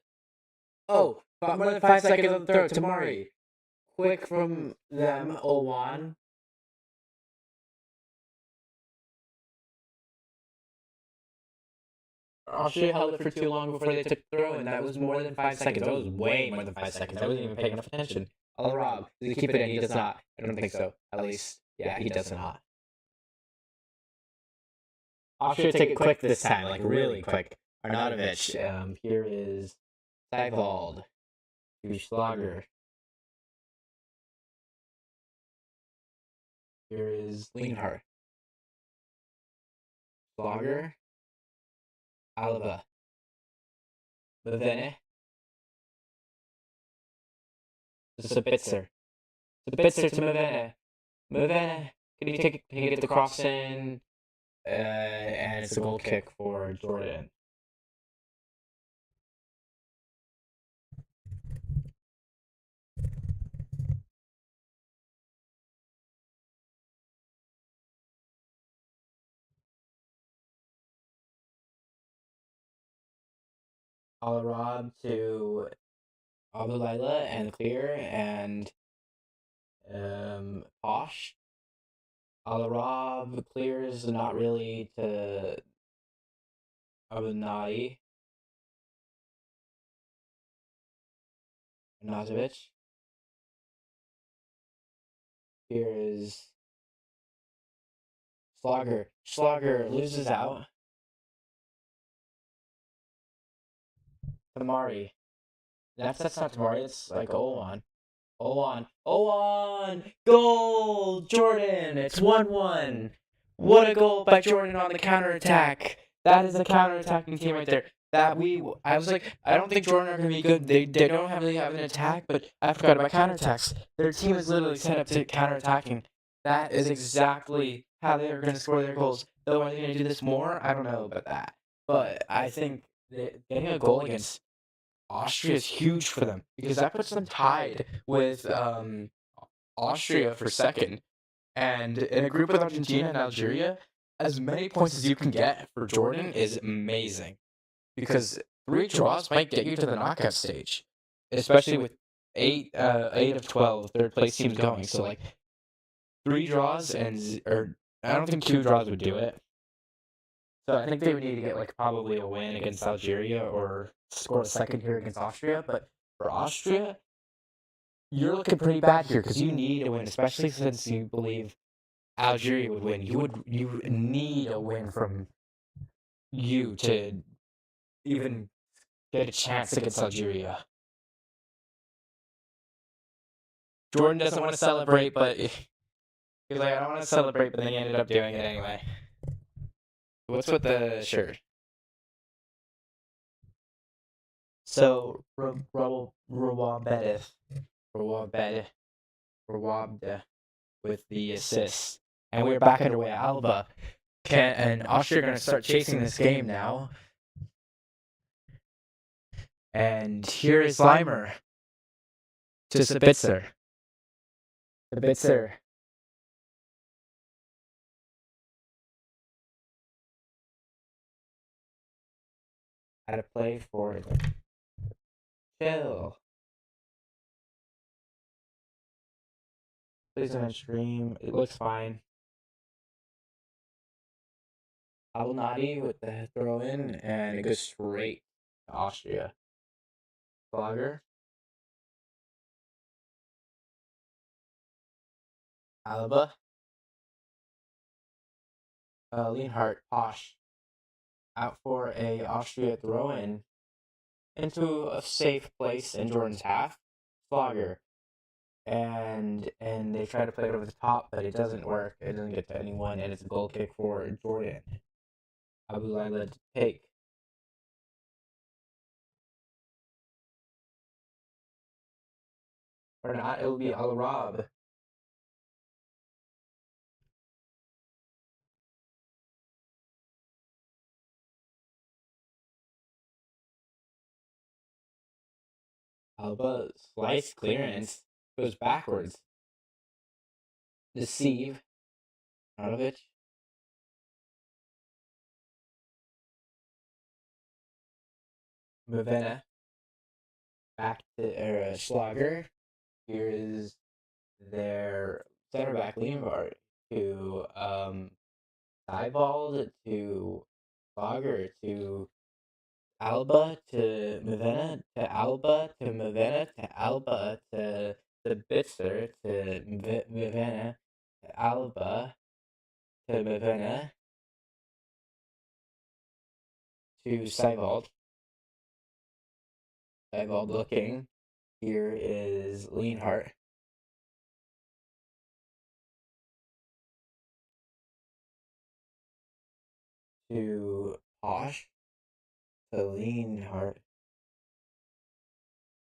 Oh, more than 5 seconds on the throw. Tamari. Quick from them. Owan. Austria held it for too long before they took the throw, and that was more than 5 seconds. That was way more than 5 seconds. I wasn't even paying enough attention. Rob, does he keep it in? He does not. I don't think so. At least, yeah, he does not. Austria take it quick this time, like really quick. Arnautovic. Here is Seiwald. Schlager. Here is Leanhart. Schlager. Alaba. Mavene. Sabitzer. Sabitzer to Mavene. Mavene. Can he get the cross in? And it's a goal kick for Jordan. Al-Arab to Abu Laila and Clear and Posh. Al-Arab clears not really to Abu Nadi. Nazovic. Here is Schlager. Schlager loses out. Tamari. That's not tomorrow. It's like on. On. Goal! Jordan! It's 1-1. What a goal by Jordan on the counterattack. That is a counterattacking team right there. I was like, I don't think Jordan are going to be good. They don't really have an attack, but I forgot about counterattacks. Their team is literally set up to counterattacking. That is exactly how they are going to score their goals. Though, are they going to do this more? I don't know about that. But I think that getting a goal against Austria is huge for them because that puts them tied with Austria for second. And in a group with Argentina and Algeria, as many points as you can get for Jordan is amazing because 3 draws might get you to the knockout stage, especially with eight of 12 third place teams going. So like 3 draws or I don't think 2 draws would do it. So I think they would need to get like probably a win against Algeria or score a second here against Austria. But for Austria, you're looking pretty bad here because you need a win, especially since you believe Algeria would win. You need a win from you to even get a chance against Algeria. Jordan doesn't want to celebrate, but he's like, I don't want to celebrate, but then he ended up doing it anyway. What's with the shirt? So Rawabedith with the assist, and we're back underway. Alba and Austria are going to start chasing this game now. And here is Slimer to Sabitzer. Sabitzer. How to play for it. Chill. Please don't stream. It looks fine. Abelnadi with the throw in, and it goes straight to Austria. Blogger. Alaba. Lienhart. Posh. Out for a Austria throw in into a safe place in Jordan's half. Flogger. And they try to play it over the top, but it doesn't work. It doesn't get to anyone, and it's a goal kick for Jordan. Abu Laila to take. Or not, it will be Al Rab. Alba slice clearance goes backwards. Deceive. Arnovich. Mavena. Back to Schlager. Here is their center back Leonvard to Seibold to Schlager to Alba to Mavena to Alba to Mavena to Alba to Bitzer to Mavena to Alba to Mavena to Seibold. Seibold looking. Here is Leonhardt. To Posh. To Leonhardt.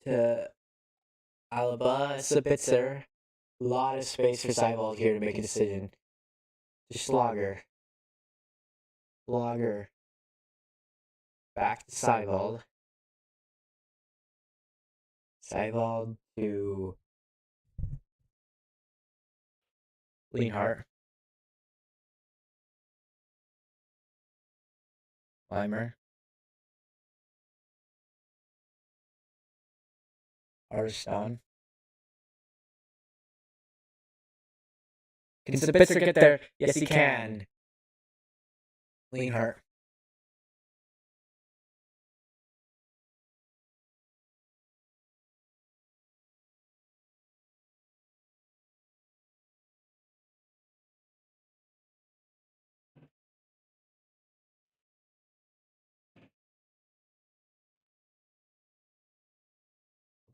To Alaba Sabitzer. A lot of space for Seibold here to make a decision. To Schlager. Schlager. Back to Seibold. Seibold to Leonhardt. Weimer. Arston. Can Sabitzer get there? Yes, he can. Leonhardt.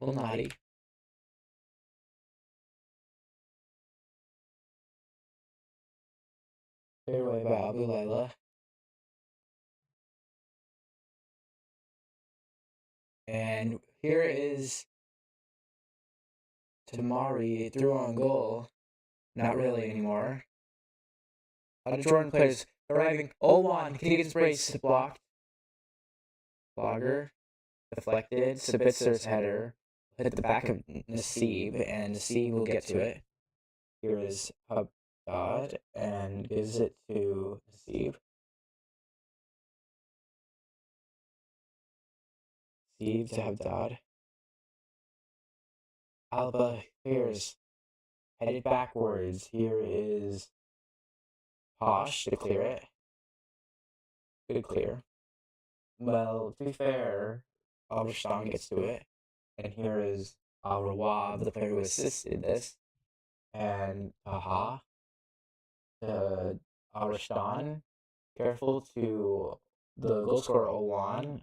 little naughty. Fairway by Abu Layla. And here is Tamari threw on goal. Not really anymore. A lot of Jordan players arriving. Olwan, can he get his brace blocked? Flogger deflected. Sabitzer's header hit the back of Nassib, and Nassib will get to it. Here is Habdad and gives it to Nassib. Nassib to Habdad. Alba clears. Headed backwards. Here is Posh to clear it. Good clear. Well, to be fair, Alberstein gets to it. And here is Rawab, the player who assisted this. And Taha to Alberstein. Careful to the goal scorer Owan.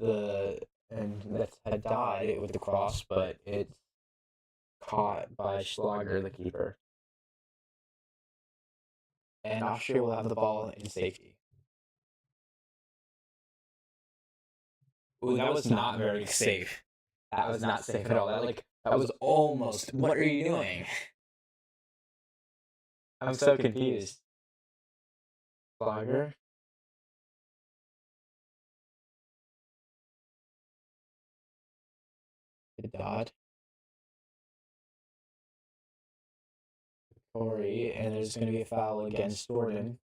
And that had died with the cross, but it's caught by Schlager, the keeper. And Austria will have the ball in safety. Ooh, that was not very safe. That was not safe at all. That was almost. What are you doing? I'm so confused. Schlager. Dot. Corey, and there's going to be a foul against Jordan.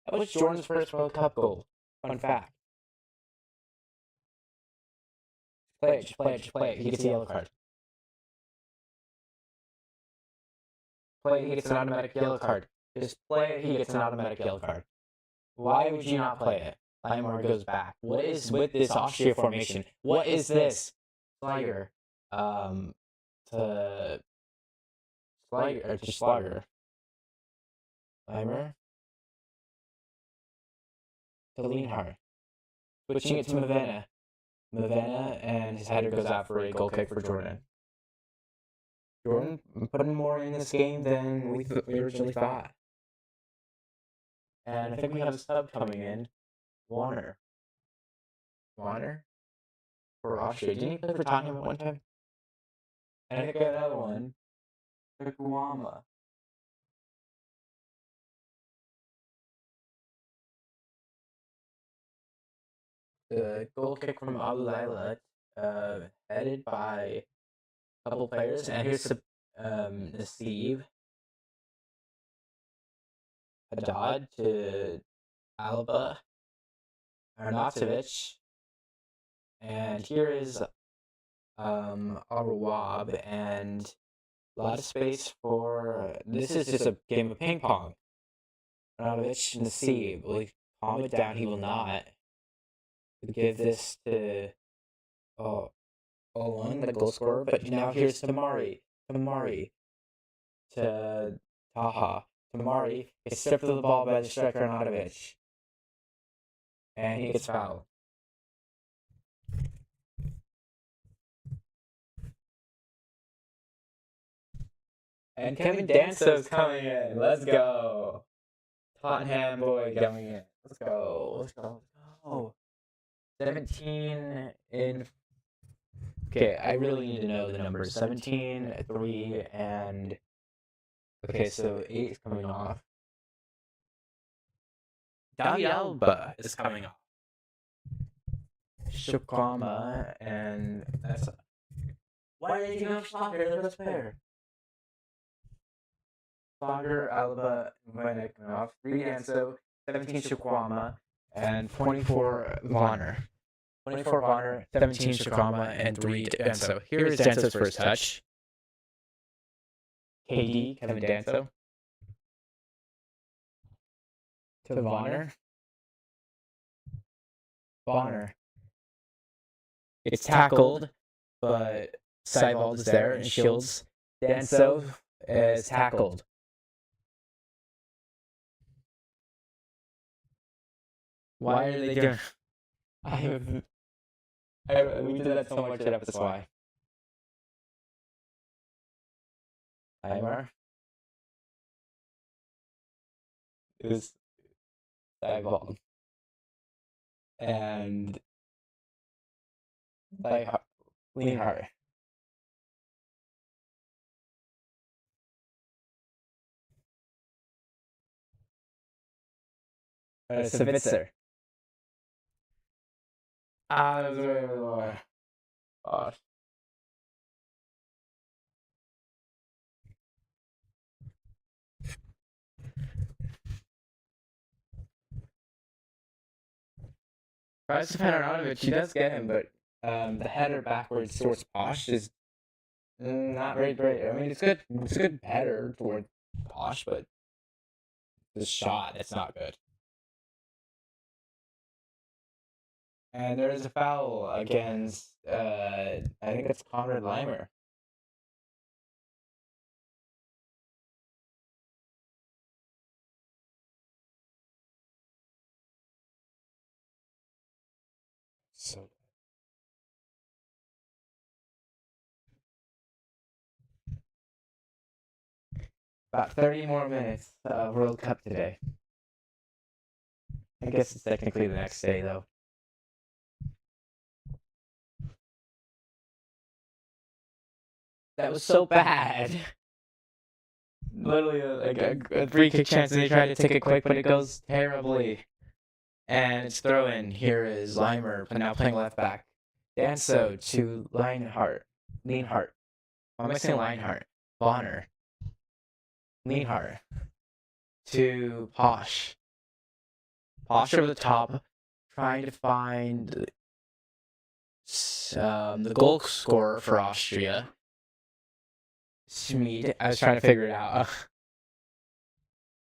That was Jordan's first World Cup goal. Fun fact. Play it, just play it, just play it. He gets a yellow card. Play it, he gets an automatic yellow card. Just play it, he gets an automatic yellow card. Why would you not play it? Limar goes back. What is with this Austria formation? What is this? Slugger. To Slugger. Limar. To Lienhardt. Switching it to Mavena. Mavena, and his header goes out for a goal kick for Jordan. Jordan putting more in this game than we originally thought. And I think we have a sub coming in. Warner. For Austria. Didn't he play for Tottenham at one time? And I think I got another one. Guama. The goal kick from Abu Layla, headed by a couple players. And here's Nassib. Haddad to Alba. Arnautovic. And here is Arawab, and a lot of space for. This is just a game of ping pong. Arnautovic, Nassib. Will he calm it down? He will not. Give this to Olun, the goal scorer, but now here's Tamari to Taha. Tamari is stripped of the ball by the striker Arnautovic, and he gets fouled. And Kevin Danso's coming in. Let's go. Tottenham boy coming in. Let's go. 17 in. Okay, I really need to know the numbers. 17, 3, and. Okay, so 8 is coming off. David Alba is coming off. Shukama, and that's. Why did you go Slogger? They're the best player. Slogger, Alba, Vanek coming off. 3 Danso, 17 Shukwama, and 24 Vonner. 24 Vonner, 17 Shukwama, and 3 Danso. Here is Danso's first touch. KD, Kevin Danso. To Vonner. It's tackled, but Seiwald is there and shields. Danso is tackled. Why are they doing? We did that so much that that's why. Timer is dive and like lean hard. Savitzer. Ah, gosh. Tries to find Arnautovic. She does get him, but the header backwards towards Posh is not very great. I mean, it's good. It's a good header toward Posh, but the shot, it's not good. And there is a foul against, I think it's Conrad Leimer. So about 30 more minutes of World Cup today. I guess it's technically the next day, though. That was so bad. Literally, like a free kick chance, and they try to take it quick, but it goes terribly. And it's throw in. Here is Leimer, now playing left back. Danso to Lienhart. Why am I saying Lienhart? Bonner. Lienhart to Posh. Posh over the top, trying to find the goal scorer for Austria. Schmid. I was trying to figure it out.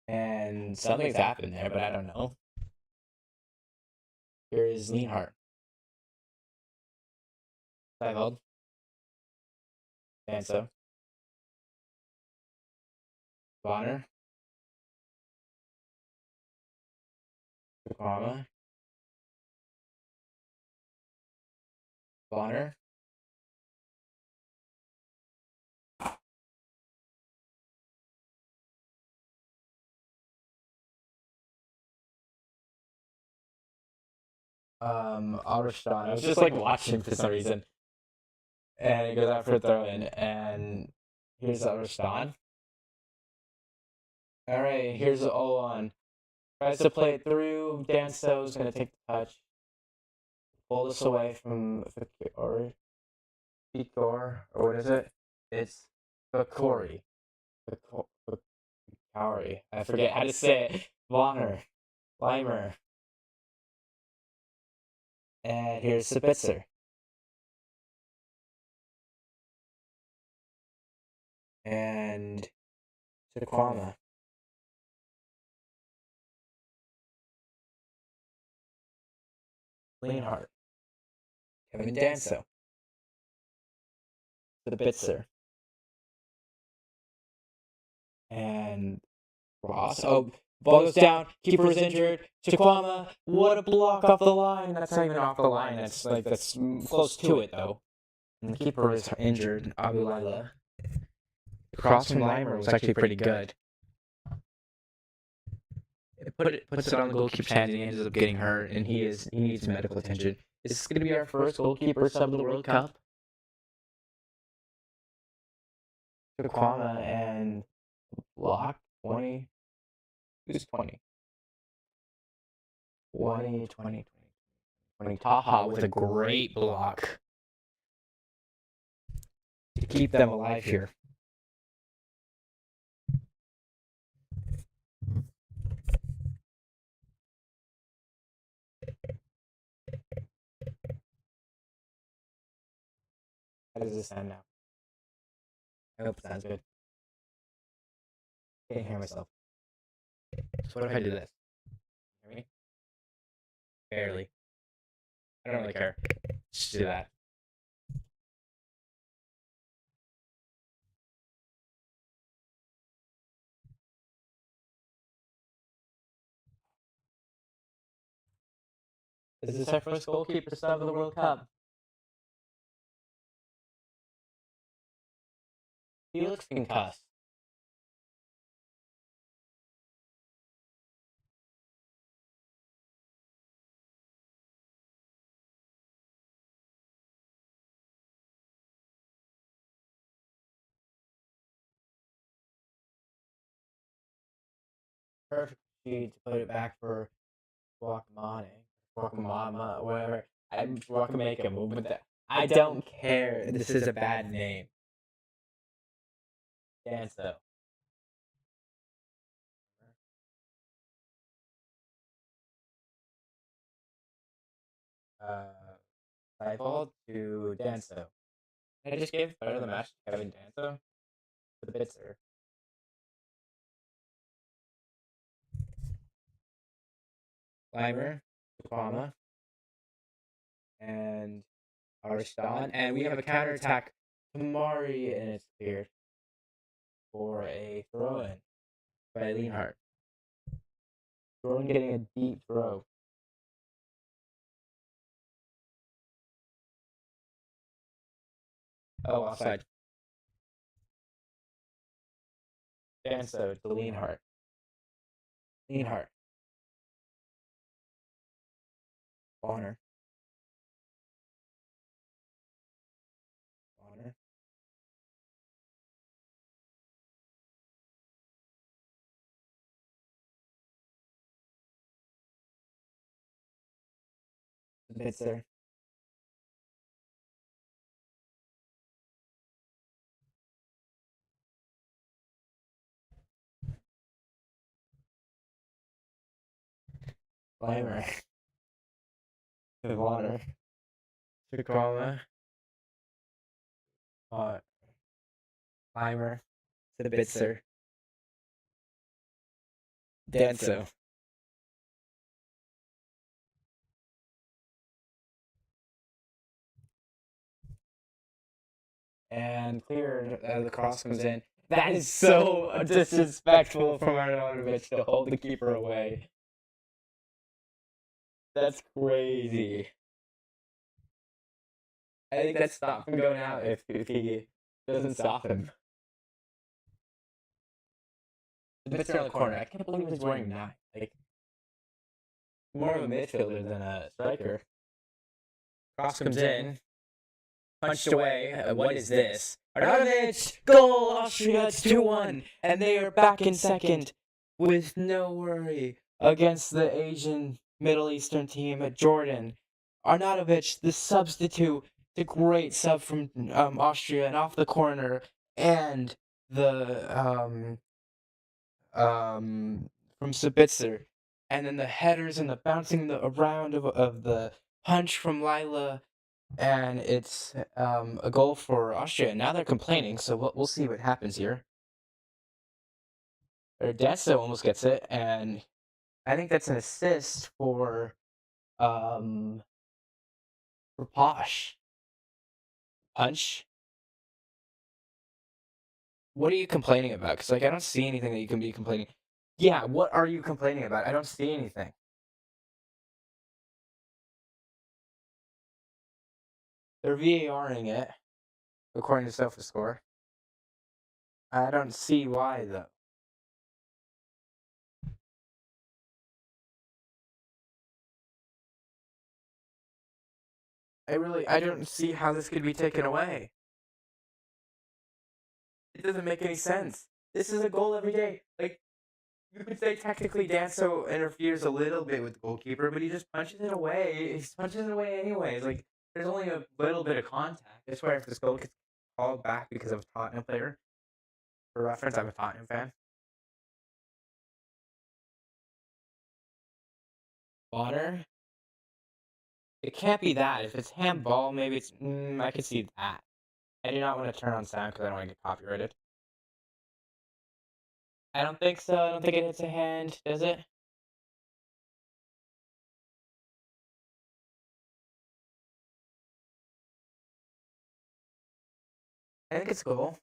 And something's happened there, but I don't know. Here is Lienhart. Seinfeld. Danso. Bonner. Fukuama. Bonner. Alderstein. I was just like watching for some reason. And he goes out for a throw in, and here's Alderstein. Alright, here's Olan. Tries to play it through. Danso's gonna take the touch. Pull this away from Fikor, or what is it? It's Fikori. Fikori. I forget how to say it. Bonner. Leimer. And here's Spitzer. And Taquama. Lienhart. Kevin Danso. Spitzer. And Ross. Oh, ball goes down. Keeper's injured. Taquama. What a block off the line. That's not even off the line. That's close to it though. And the keeper is injured. Abu Laila. The cross from Leimer was actually pretty good. Puts it on the goalkeeper's hand, and he ends up getting hurt, and he needs medical attention. Is this going to be our first goalkeeper sub of the World Cup? Taquama and block 20. Who's 20? 20. Taha with a great block to keep them alive here. How does this sound now? I hope it sounds good. Can't hear myself. So what if I do this? Hear me? Barely. I don't really care. Just do that. Is this our first goalkeeper sub of the World Cup? He looks concussed. Perfect sheet to put it back for Guacamole. Guacamama, whatever. I'm make a movement that I don't care. This is a bad name. Dance though. Stifle to Danso. I just gave better the match to Kevin Danso. The Bitzer. Climber, Kupama, and Arslan. And we have a counterattack Kamari, and it's cleared for a throw in by Leonhardt. Jordan getting a deep throw. Oh, offside. Danso to Leonhardt. Leonhardt. Bonner. Bonner. Bitzer. Climber. To Bonner. Chikama. Climber. To Bitzer. Danso. And cleared. The cross comes in. That is so disrespectful from Arnautovic to hold the keeper away. That's crazy. I think that's stop him going out if he doesn't stop him. The Bitzer on the corner. I can't believe he's wearing 9. Like, more of a midfielder than a striker. Cross comes in. Punched away. What is this? ordanJ! Goal! Austria, it's 2-1. And they are back in second with no worry against the Asian Middle Eastern team at Jordan. Arnautovic, the substitute, the great sub from Austria, and off the corner, and the from Sabitzer, and then the headers and the bouncing around of the punch from Lila, and it's a goal for Austria. Now they're complaining, so we'll see what happens here. Danso almost gets it, and I think that's an assist for Posh. Punch. What are you complaining about? Because like I don't see anything that you can be complaining. Yeah, what are you complaining about? I don't see anything. They're VARing it, according to SofaScore. I don't see why though. I don't see how this could be taken away. It doesn't make any sense. This is a goal every day. Like, you could say technically Danso interferes a little bit with the goalkeeper, but he just punches it away. He punches it away anyways. Like, there's only a little bit of contact. I swear if this goal gets called back because of a Tottenham player, for reference, I'm a Tottenham fan. Bonner? It can't be that. If it's handball, maybe it's. I could see that. I do not want to turn on sound because I don't want to get copyrighted. I don't think so. I don't think it hits a hand, does it? I think it's cool.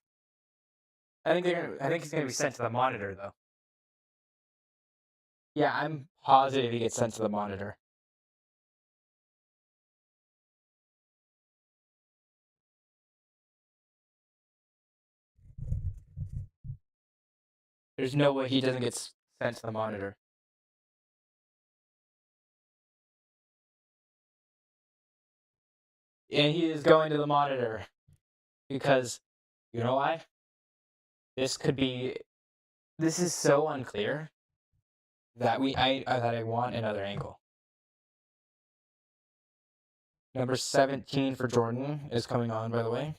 I think he's gonna be sent to the monitor though. Yeah, I'm positive he gets sent to the monitor. There's no way he doesn't get sent to the monitor. And he is going to the monitor because you know why? This could be. This is so unclear that I want another angle. Number 17 for Jordan is coming on, by the way.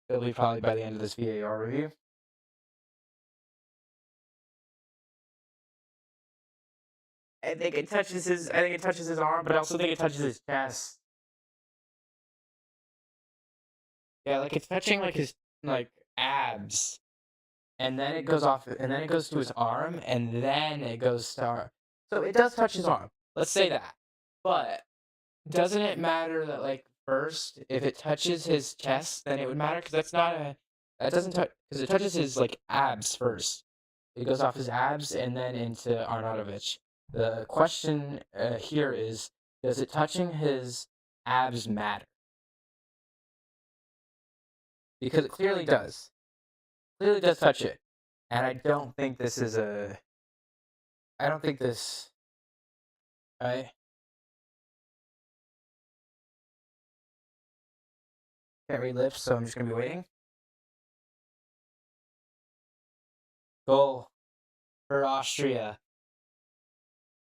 It'll be probably by the end of this VAR review. I think it touches his arm, but I also think it touches his chest. Yeah, like it's touching like his like abs. And then it goes off and then it goes to his arm and then it goes to so it does touch his arm. Let's say that. But doesn't it matter that like first if it touches his chest then it would matter because that doesn't touch because it touches his like abs first. It goes off his abs and then into Arnautovic. The question here is, does it touching his abs matter? Because it clearly does. Clearly does touch it. And I don't think this is a. I don't think this. I can't read lips, so I'm just going to be waiting. Goal for Austria.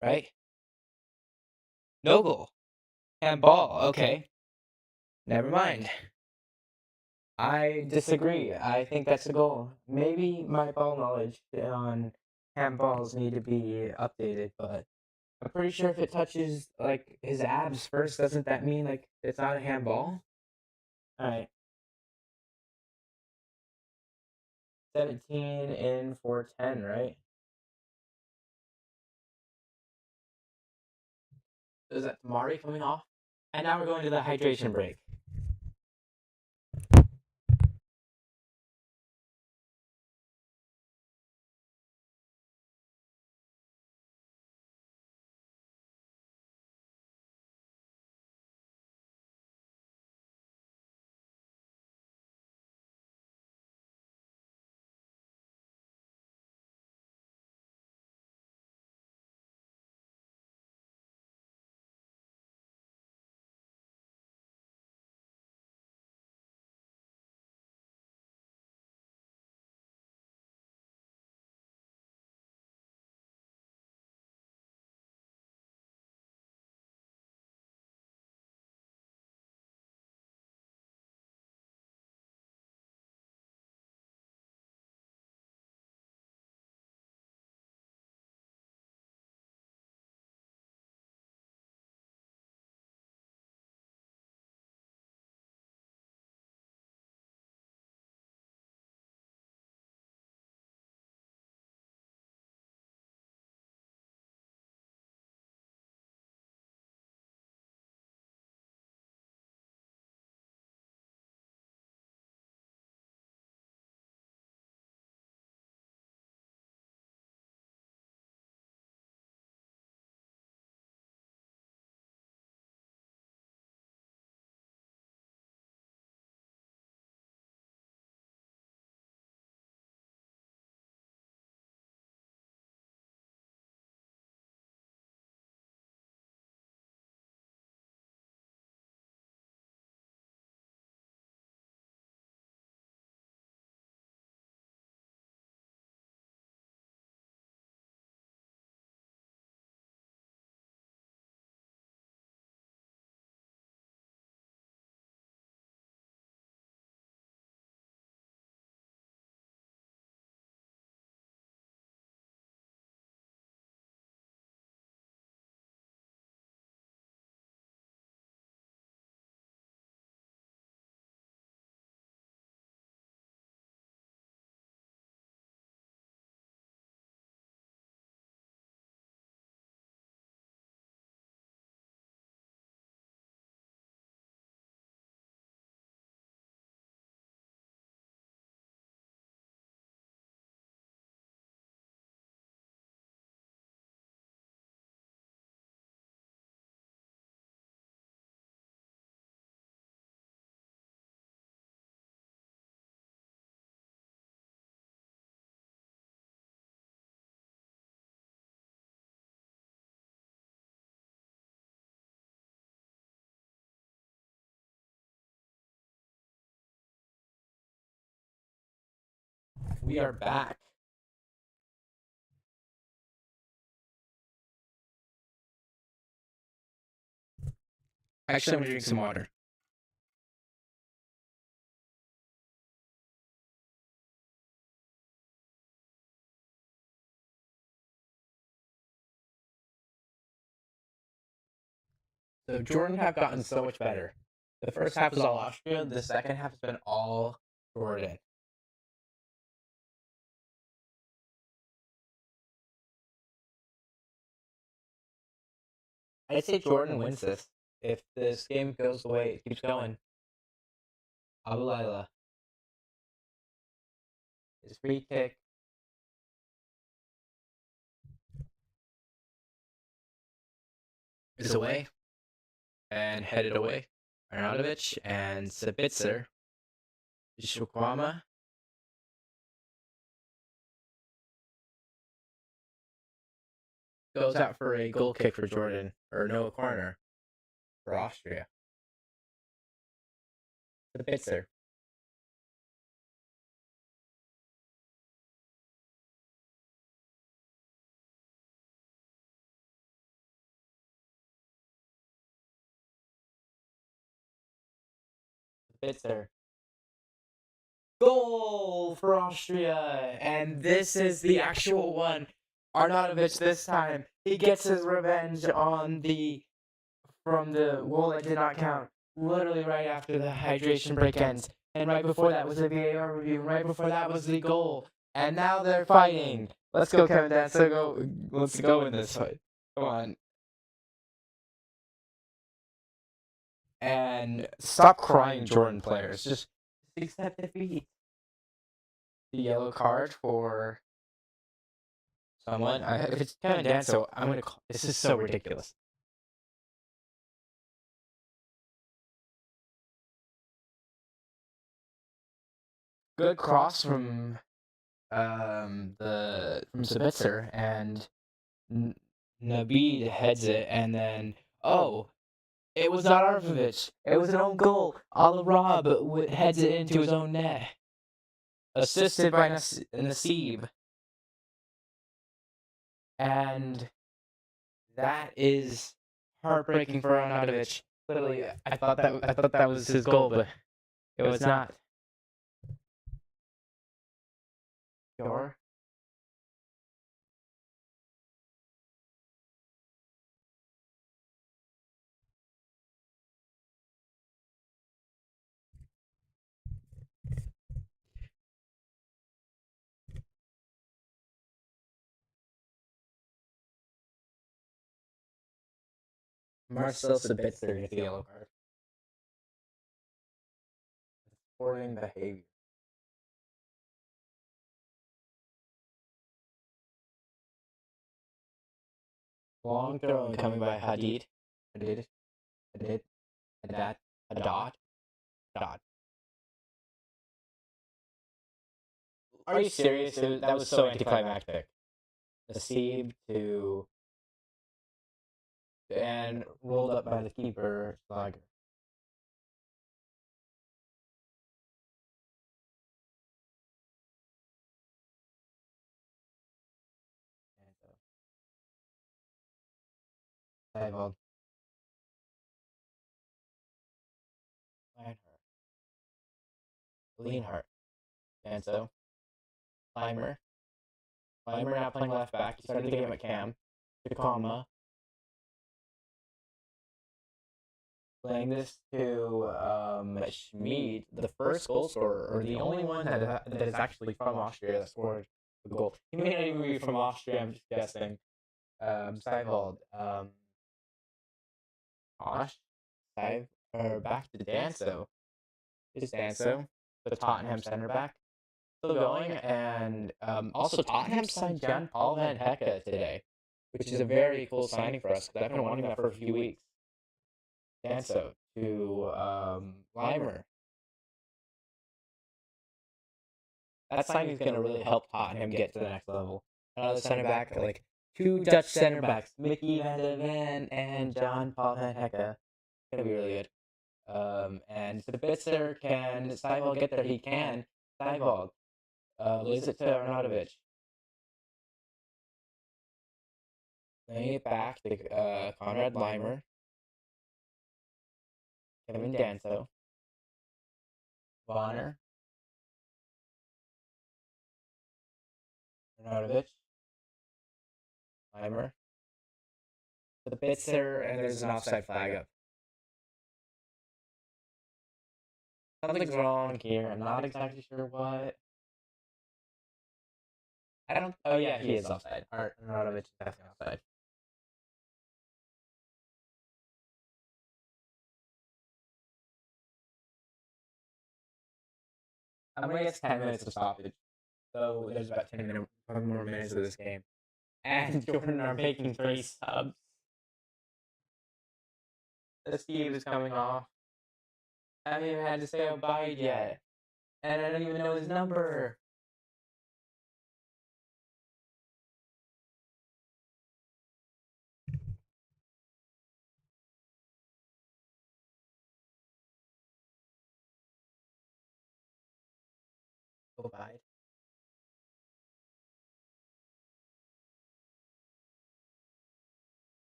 Right? No goal. Handball. Okay. Never mind. I disagree. I think that's a goal. Maybe my ball knowledge on handballs need to be updated, but I'm pretty sure if it touches like his abs first, doesn't that mean like it's not a handball? All right, 17 in for 10, right? So is that Mari coming off? And now we're going to the hydration break. we are back. Actually, I'm gonna drink some water. So Jordan have gotten so much better. The first half was all Austria. The second half has been all Jordan. I'd say Jordan wins this. If this game goes the way it keeps going, Abu Laila. His free kick is away and headed away. Arnautovic and Sabitzer. Shukwama. Goes out for a goal kick for Jordan, or no, a corner for Austria. Sabitzer. Sabitzer. Goal for Austria! And this is the actual one. Arnautovic this time. He gets his revenge on from the goal that did not count. Literally right after the hydration break ends. And right before that was the VAR review. And right before that was the goal. And now they're fighting. Let's go, Kevin Dance. Let's go in this fight. Come on. And stop crying, Jordan players. Just accept defeat. The yellow card for someone. If it's Kevin Danso, I'm gonna call. This is so ridiculous. Good cross from Sabitzer, and Nabeed heads it, and then it was not Arnautovic. It was an own goal. Rob heads it into his own net, assisted by Nassib. And that is heartbreaking for Arnautovic. Literally, I thought that was his goal, but it was not. Sure. Marcel Sabitzer gets the yellow card. Sporting behavior. Long throw coming by Hadid. Haddad. Are you serious? That was so anticlimactic. Nassib and rolled up by the keeper, Schlager. Seibold. Lienhart. Danso. Clymer. Clymer now playing left back. He started the game at Cam. Tacoma. Playing this to Schmid, the first goal scorer, or the only one that is actually from Austria that scored a goal. He may not even be from Austria, I'm just guessing. Seibold. Osh. Back to Danso. Is Danso, the Tottenham center back, still going, and also Tottenham signed Jan-Paul van Hecke today, which is a very cool signing for us because I've been wanting that for a few weeks. Danso to Limer. That signing is going to really help Tottenham get to the next level. Another center back, like two Dutch center backs, Mickey van de Ven and Jan-Paul van Hecke. It's going to be really good. And Sabitzer, can Seibold get there? He can. Seibold. Lays it to ordanJ. Laying it back to Conrad Limer, Kevin Danso, Bonner, ordanJ, Limer, the Bitzer, and there's an offside flag up. Something's wrong here. I'm not exactly sure what. I don't. Oh yeah, he is offside. Arnautovic is definitely offside. I'm gonna get 10 minutes of stoppage. So there's about 5 more minutes of this game, and Jordan are making 3 subs. The Steve is coming off. I haven't even had to say abide yet, and I don't even know his number. Abide.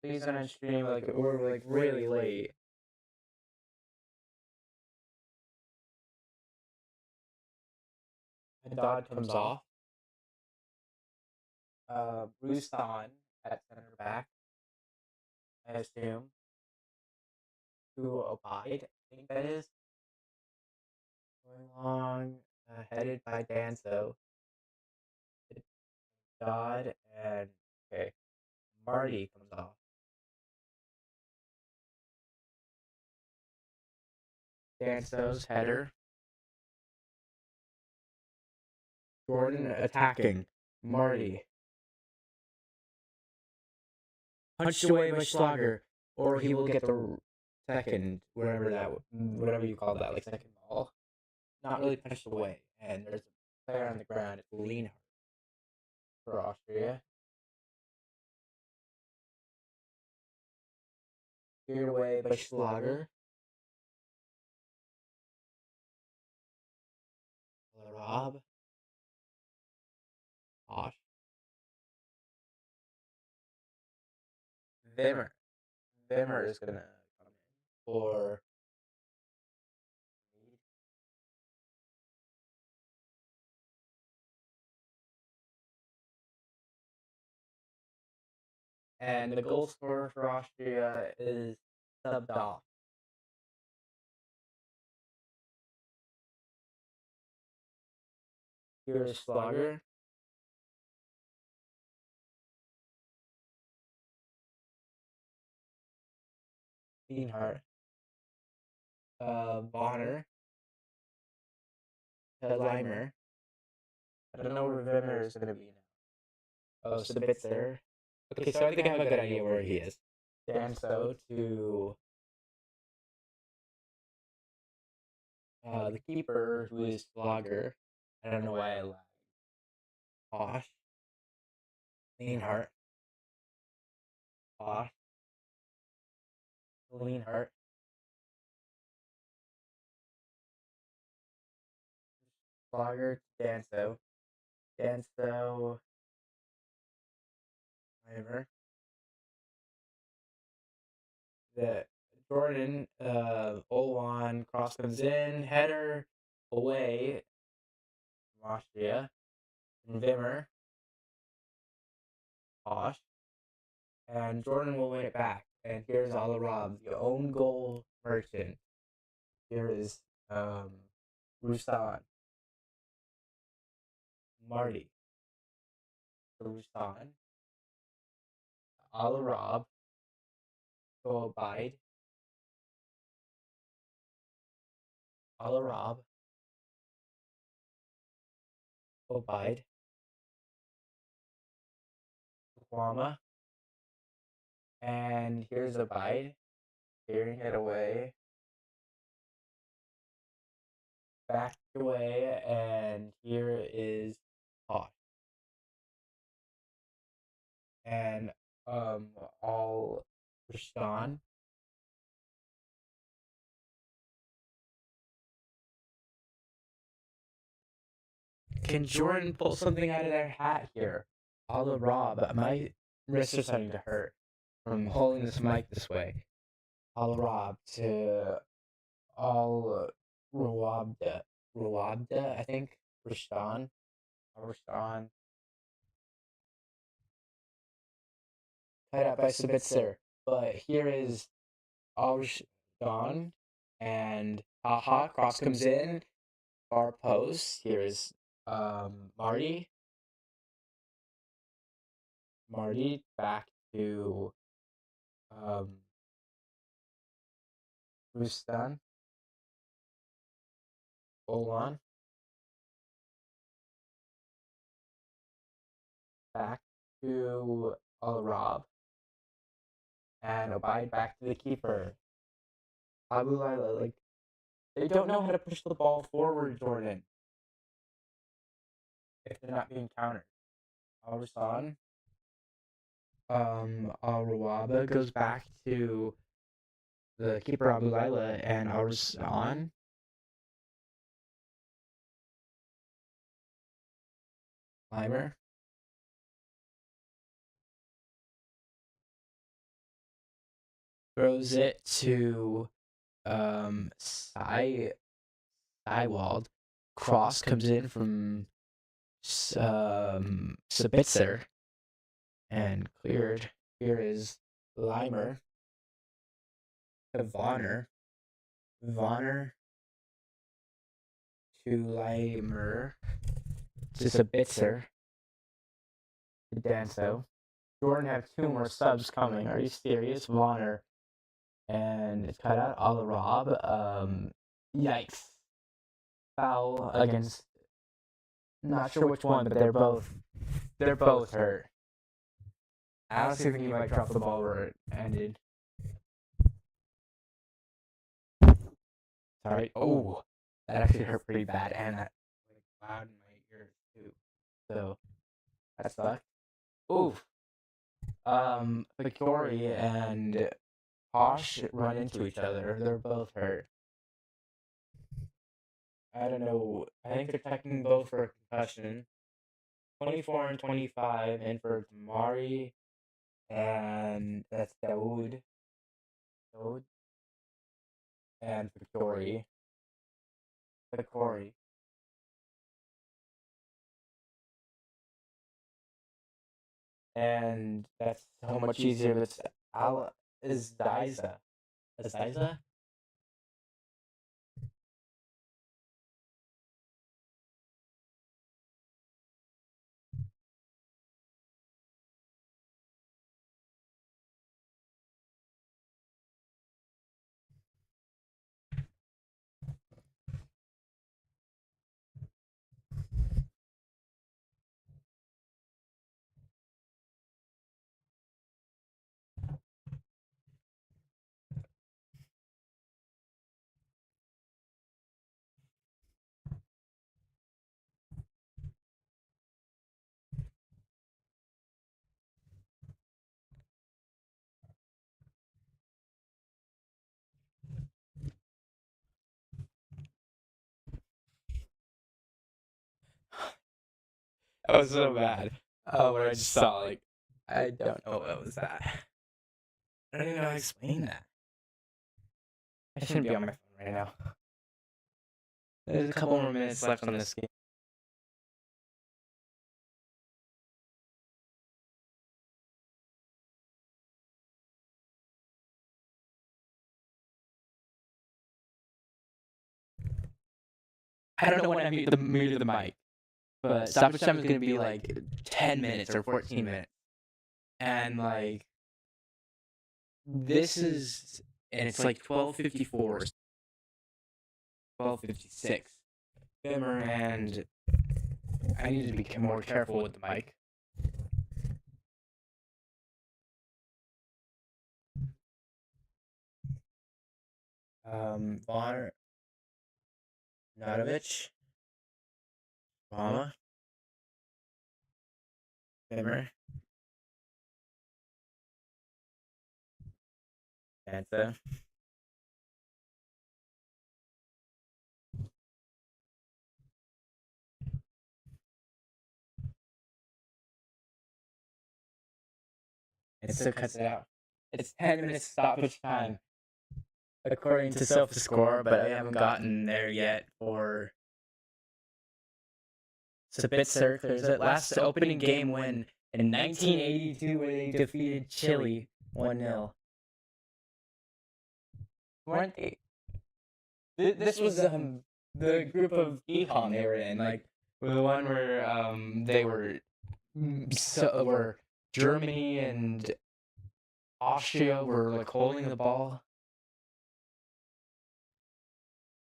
Please don't stream we're really late. Dodd comes off. Rustan at center back, I assume. To abide, I think that is. Going along, headed by Danso. Dodd and okay, Marty comes off. Danso's header. Jordan attacking. Marty. Punched away by Schlager, or he will get the second, whatever you call that, like second ball. Not really punched away, and there's a player on the ground. It's Lienhardt for Austria. Cleared away by Schlager. Rob. Osh. Vimmer. Vimmer is gonna come in for and the goal scorer for Austria is subbed off. Here's Schlager. Lienhardt. Bonner. Limer. I don't know where Vimmer is gonna be now. Oh, so the bit's there. Okay, so I think I have a good idea where he is. Danso to the keeper, who is Vlogger. I don't know why I lied. Posh. Lienhardt. Posh. Lienhardt. Vlogger. Danso. Danso. Whatever. The Jordan, Olwan, cross comes in, header away from Austria. And Vimmer. Posh. And Jordan will win it back. And here's Rob, the own goal merchant. Here is Rustan. Marty. Rustan. Rob. Go abide. Rob. Abide. Kwama. And here's abide. Clearing it away. Back away, and here is Posh. And all Rustan. Can Jordan pull something out of their hat here? A la Rob. My wrists are starting to hurt from holding this mic this way. A la Rob to all Rawabda. Rawabda, I think. Rashtan. Rashtan. Cut out by Sabitzer. But here is Rashtan. And haha, cross comes in. Far post. Here is Marty. Marty back to Rustan. Olan. Back to Rob. And Abide back to the keeper. Abu Laila, like, they don't know how to push the ball forward, Jordan. If they're not being countered. Al-Rassan. Al-Rawaba goes back to the keeper Abu Laila and Al-Rassan. Limer. Throws it to Seiwald. Cross comes in from Sabitzer and cleared. Here is Limer to Vonner. Vonner to Limer to Sabitzer to Danso. Jordan have 2 more subs coming. Are you serious? Vonner. And it's cut out. A la Rob. Yikes. Foul against. Not sure which one, but they're both hurt. I honestly think he might drop the ball where it ended. Sorry. Oh, that actually hurt pretty bad, and that loud in my ears too. So that sucked. Oof. Victoria and Posh run into each other. They're both hurt. I don't know. I think they're checking both for a concussion. 24 and 25, and for Mari, and that's Daoud. And Victoria. And that's so much easier. That's Diza. Is Diza? That was so bad. Where I just saw, like, I don't know what was that. I don't even know how to explain that. I shouldn't be on my phone right now. There's a couple more minutes left on this game. I don't know when I muted the mic, but stoppage time is going to be like 10 minutes or 14 minutes. And like, this is, and it's like 12:54, 12:56. Bimmer, and I need to be more careful with the mic. Vonner, Nadovic, Mama, Bimmer, Danza, It still cuts it out. It's 10 minutes stoppage time, according to SofaScore, but I haven't gotten there yet for Spitzer. There's that last opening game win in 1982 where they defeated Chile 1-0. Weren't they? This was the group of econ they were in, like the one where they were were Germany and Austria were like holding the ball.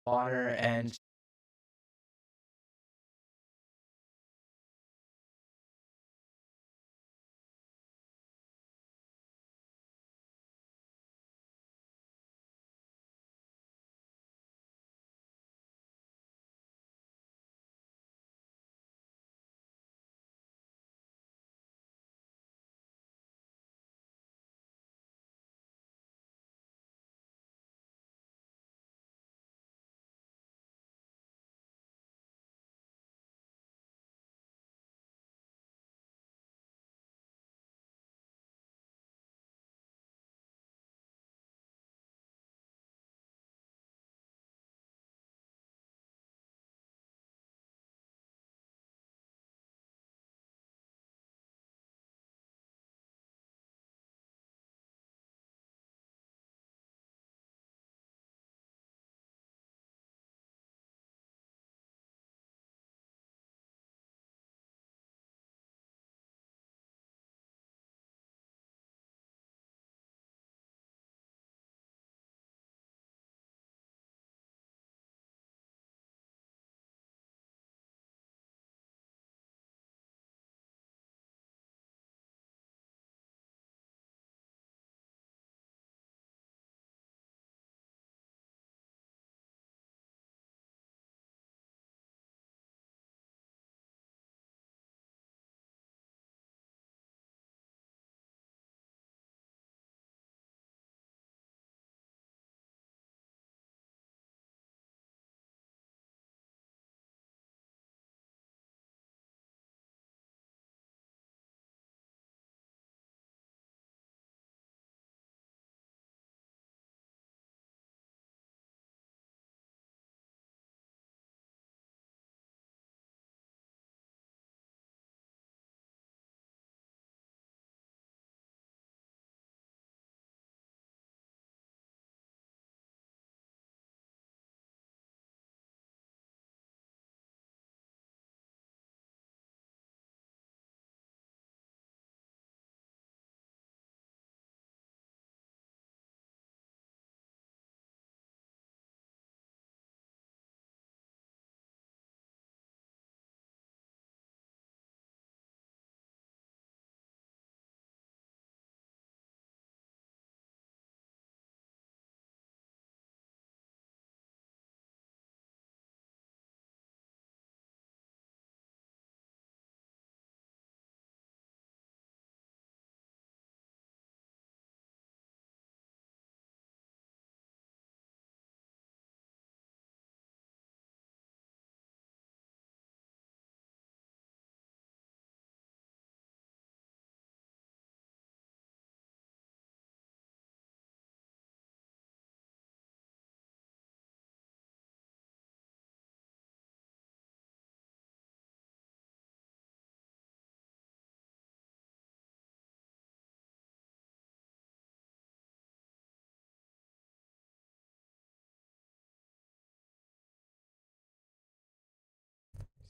Bonner and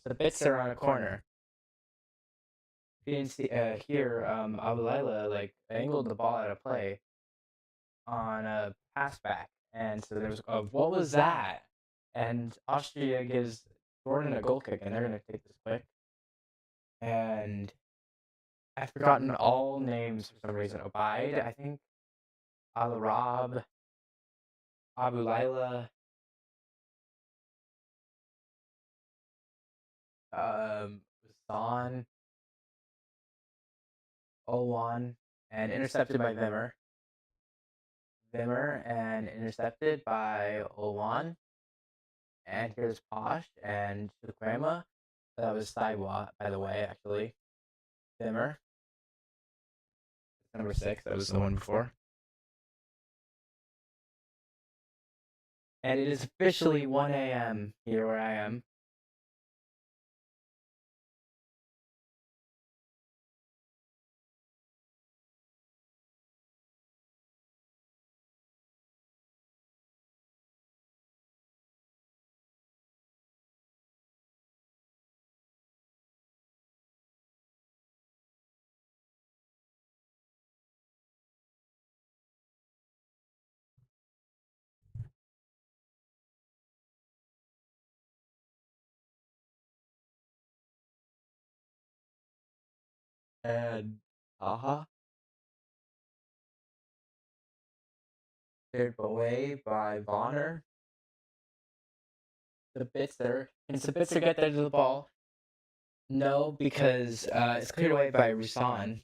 the bits are on a corner. You didn't see here. Abulila like angled the ball out of play on a pass back, and so there's what was that? And Austria gives Jordan a goal kick, and they're gonna take this quick. And I've forgotten all names for some reason. Obaid, I think. Al Arab, Abulila, Zahn, Owan, and intercepted by Vimmer. Vimmer and intercepted by Owan. And here's Posh and Chukwema. That was Saiwa, by the way, actually. Vimmer. Number 6. That was the one before. And it is officially 1 a.m. here where I am. And cleared away by Bonner. Sabitzer. Can Sabitzer get there to the ball? No, because it's cleared away by Rusan.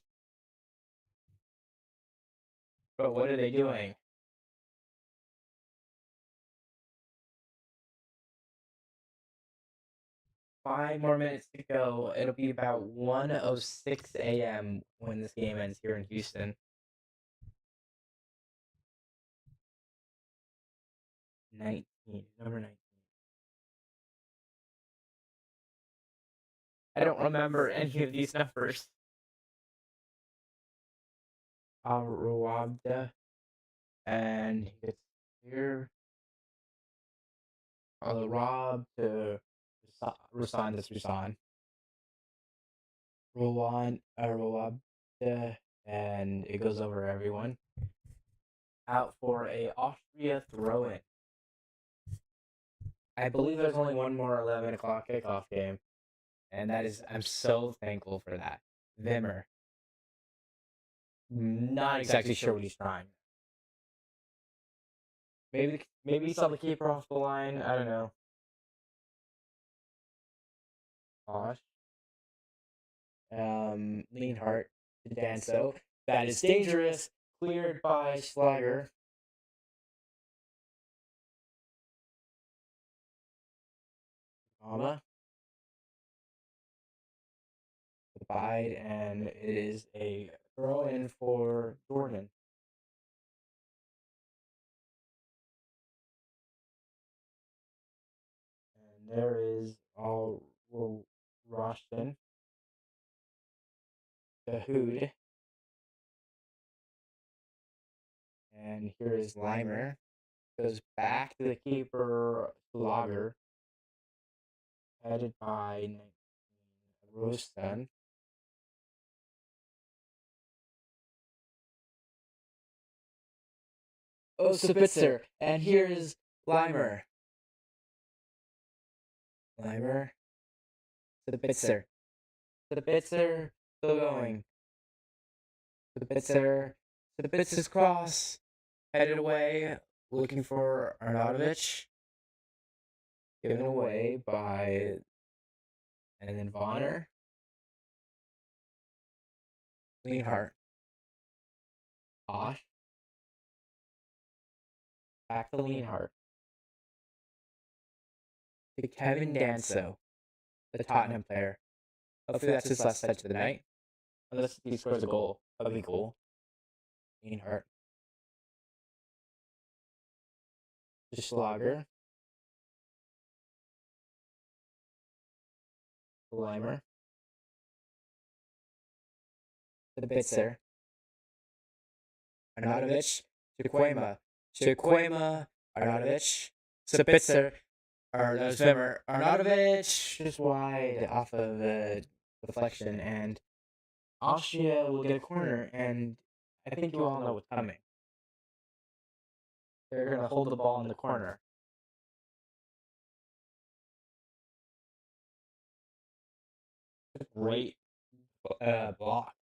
But what are they doing? 5 more minutes to go. It'll be about 1:06 a.m. when this game ends here in Houston. 19. Number 19. I don't remember any of these numbers. Rawabda. And he gets here. Rob to Rusan. That's Rusan. Rawabda. And it goes over everyone. Out for a Austria throw-in. I believe there's only one more 11 o'clock kickoff game. And that is, I'm so thankful for that. Wimmer. Not exactly sure what he's trying. Maybe he saw the keeper off the line. I don't know. Gosh. Leanhart to Danso. That is dangerous. Cleared by Schlager. Mama. Bide, and it is a throw in for Jordan. And there is all Roshan. The Hood. And here is Limer. Goes back to the keeper, Lager. Headed by Rostan. Oh, Sabitzer. And here is Limer. Limer. Sabitzer. Sabitzer. Still going. Sabitzer's cross. Headed away. Looking for Arnautovic. Given away by. And then Vonner. Leanhart. Osh. Back to Leanhart. To Kevin Danso, the Tottenham player. Hopefully that's his last touch of the night. Unless he scores a goal. That'd be cool. Leanhart. To Schlager. Limer. To Bitzer. Arnautovic. To Quema. Arnautovic. Sabitzer. Or that was Wimmer. Arnautovic just wide off of the deflection, and Austria will get a corner, and I think you all know what's coming. They're going to hold the ball in the corner. Great block.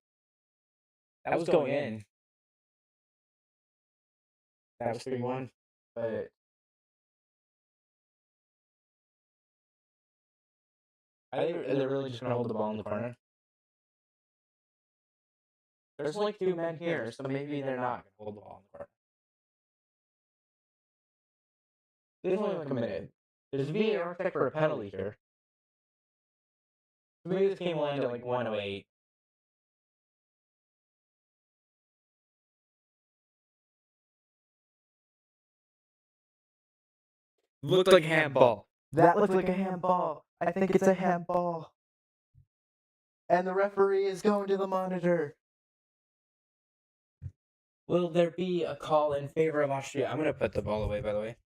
That was going in. That was 3-1. But I think they're really just going to hold the ball in the corner. There's only 2 men here, so maybe they're not going to hold the ball in the corner. There's only like a minute. There's VAR check for a penalty here. So maybe this game will end at like 1:08. Looked like a handball. That looked like a handball. I think it's a handball. And the referee is going to the monitor. Will there be a call in favor of Austria? I'm going to put the ball away, by the way.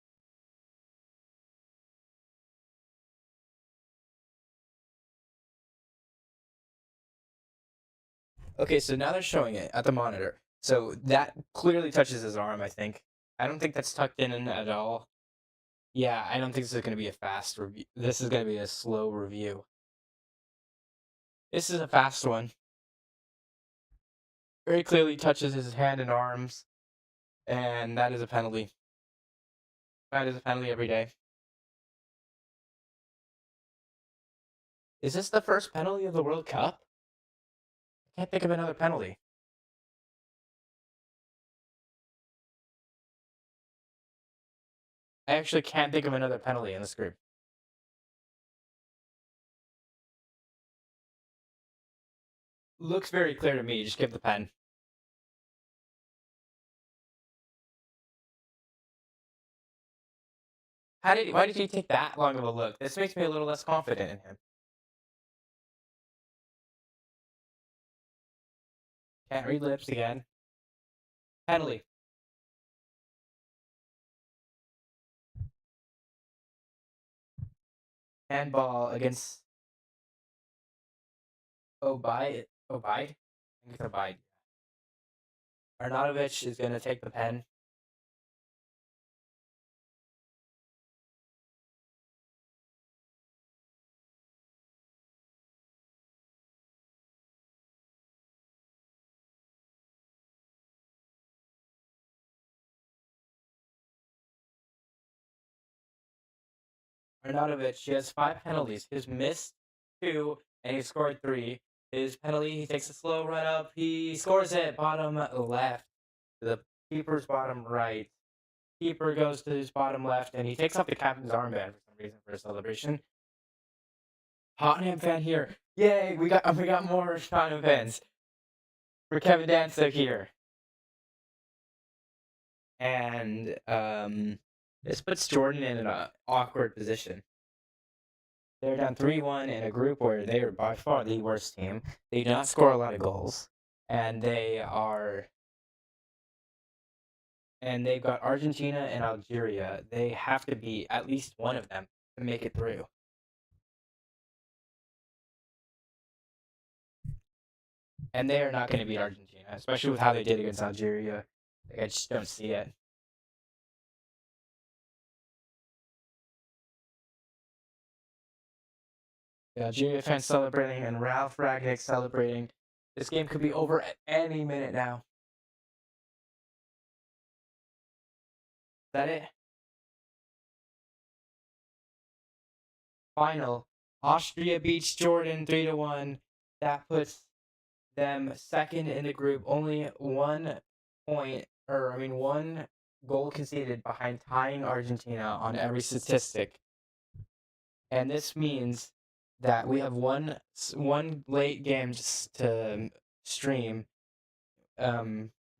Okay, so now they're showing it at the monitor. So that clearly touches his arm, I think. I don't think that's tucked in at all. Yeah, I don't think this is going to be a fast review. This is going to be a slow review. This is a fast one. Very clearly touches his hand and arms. And that is a penalty. That is a penalty every day. Is this the first penalty of the World Cup? I can't think of another penalty. I actually can't think of another penalty in this group. Looks very clear to me. Just give the pen. Why did he take that long of a look? This makes me a little less confident in him. Can't read lips again. Penalty. Handball against Obide. I think it's Obide. Arnautovic is going to take the pen. Arnautovic, he has 5 penalties. He's missed 2, and he scored 3. His penalty, he takes a slow run up. He scores it bottom left. The keeper's bottom right. Keeper goes to his bottom left, and he takes off the captain's armband for some reason for a celebration. Tottenham fan here. Yay, we got more Tottenham fans. For Kevin Danzig here. And this puts Jordan in an awkward position. They're down 3-1 in a group where they are by far the worst team. They do not score a lot of goals. And they've got Argentina and Algeria. They have to beat at least one of them to make it through. And they are not going to beat Argentina, especially with how they did against Algeria. I just don't see it. The Algeria fans celebrating and Ralph Ragnick celebrating. This game could be over at any minute now. Is that it? Final. Austria beats Jordan 3-1. That puts them second in the group. Only 1 goal conceded behind tying Argentina on every statistic. And this means that we have one late game to stream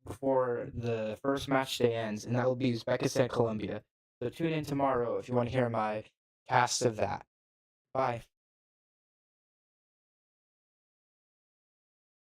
before the first match day ends, and that will be Uzbekistan Colombia. So tune in tomorrow if you want to hear my cast of that. Bye.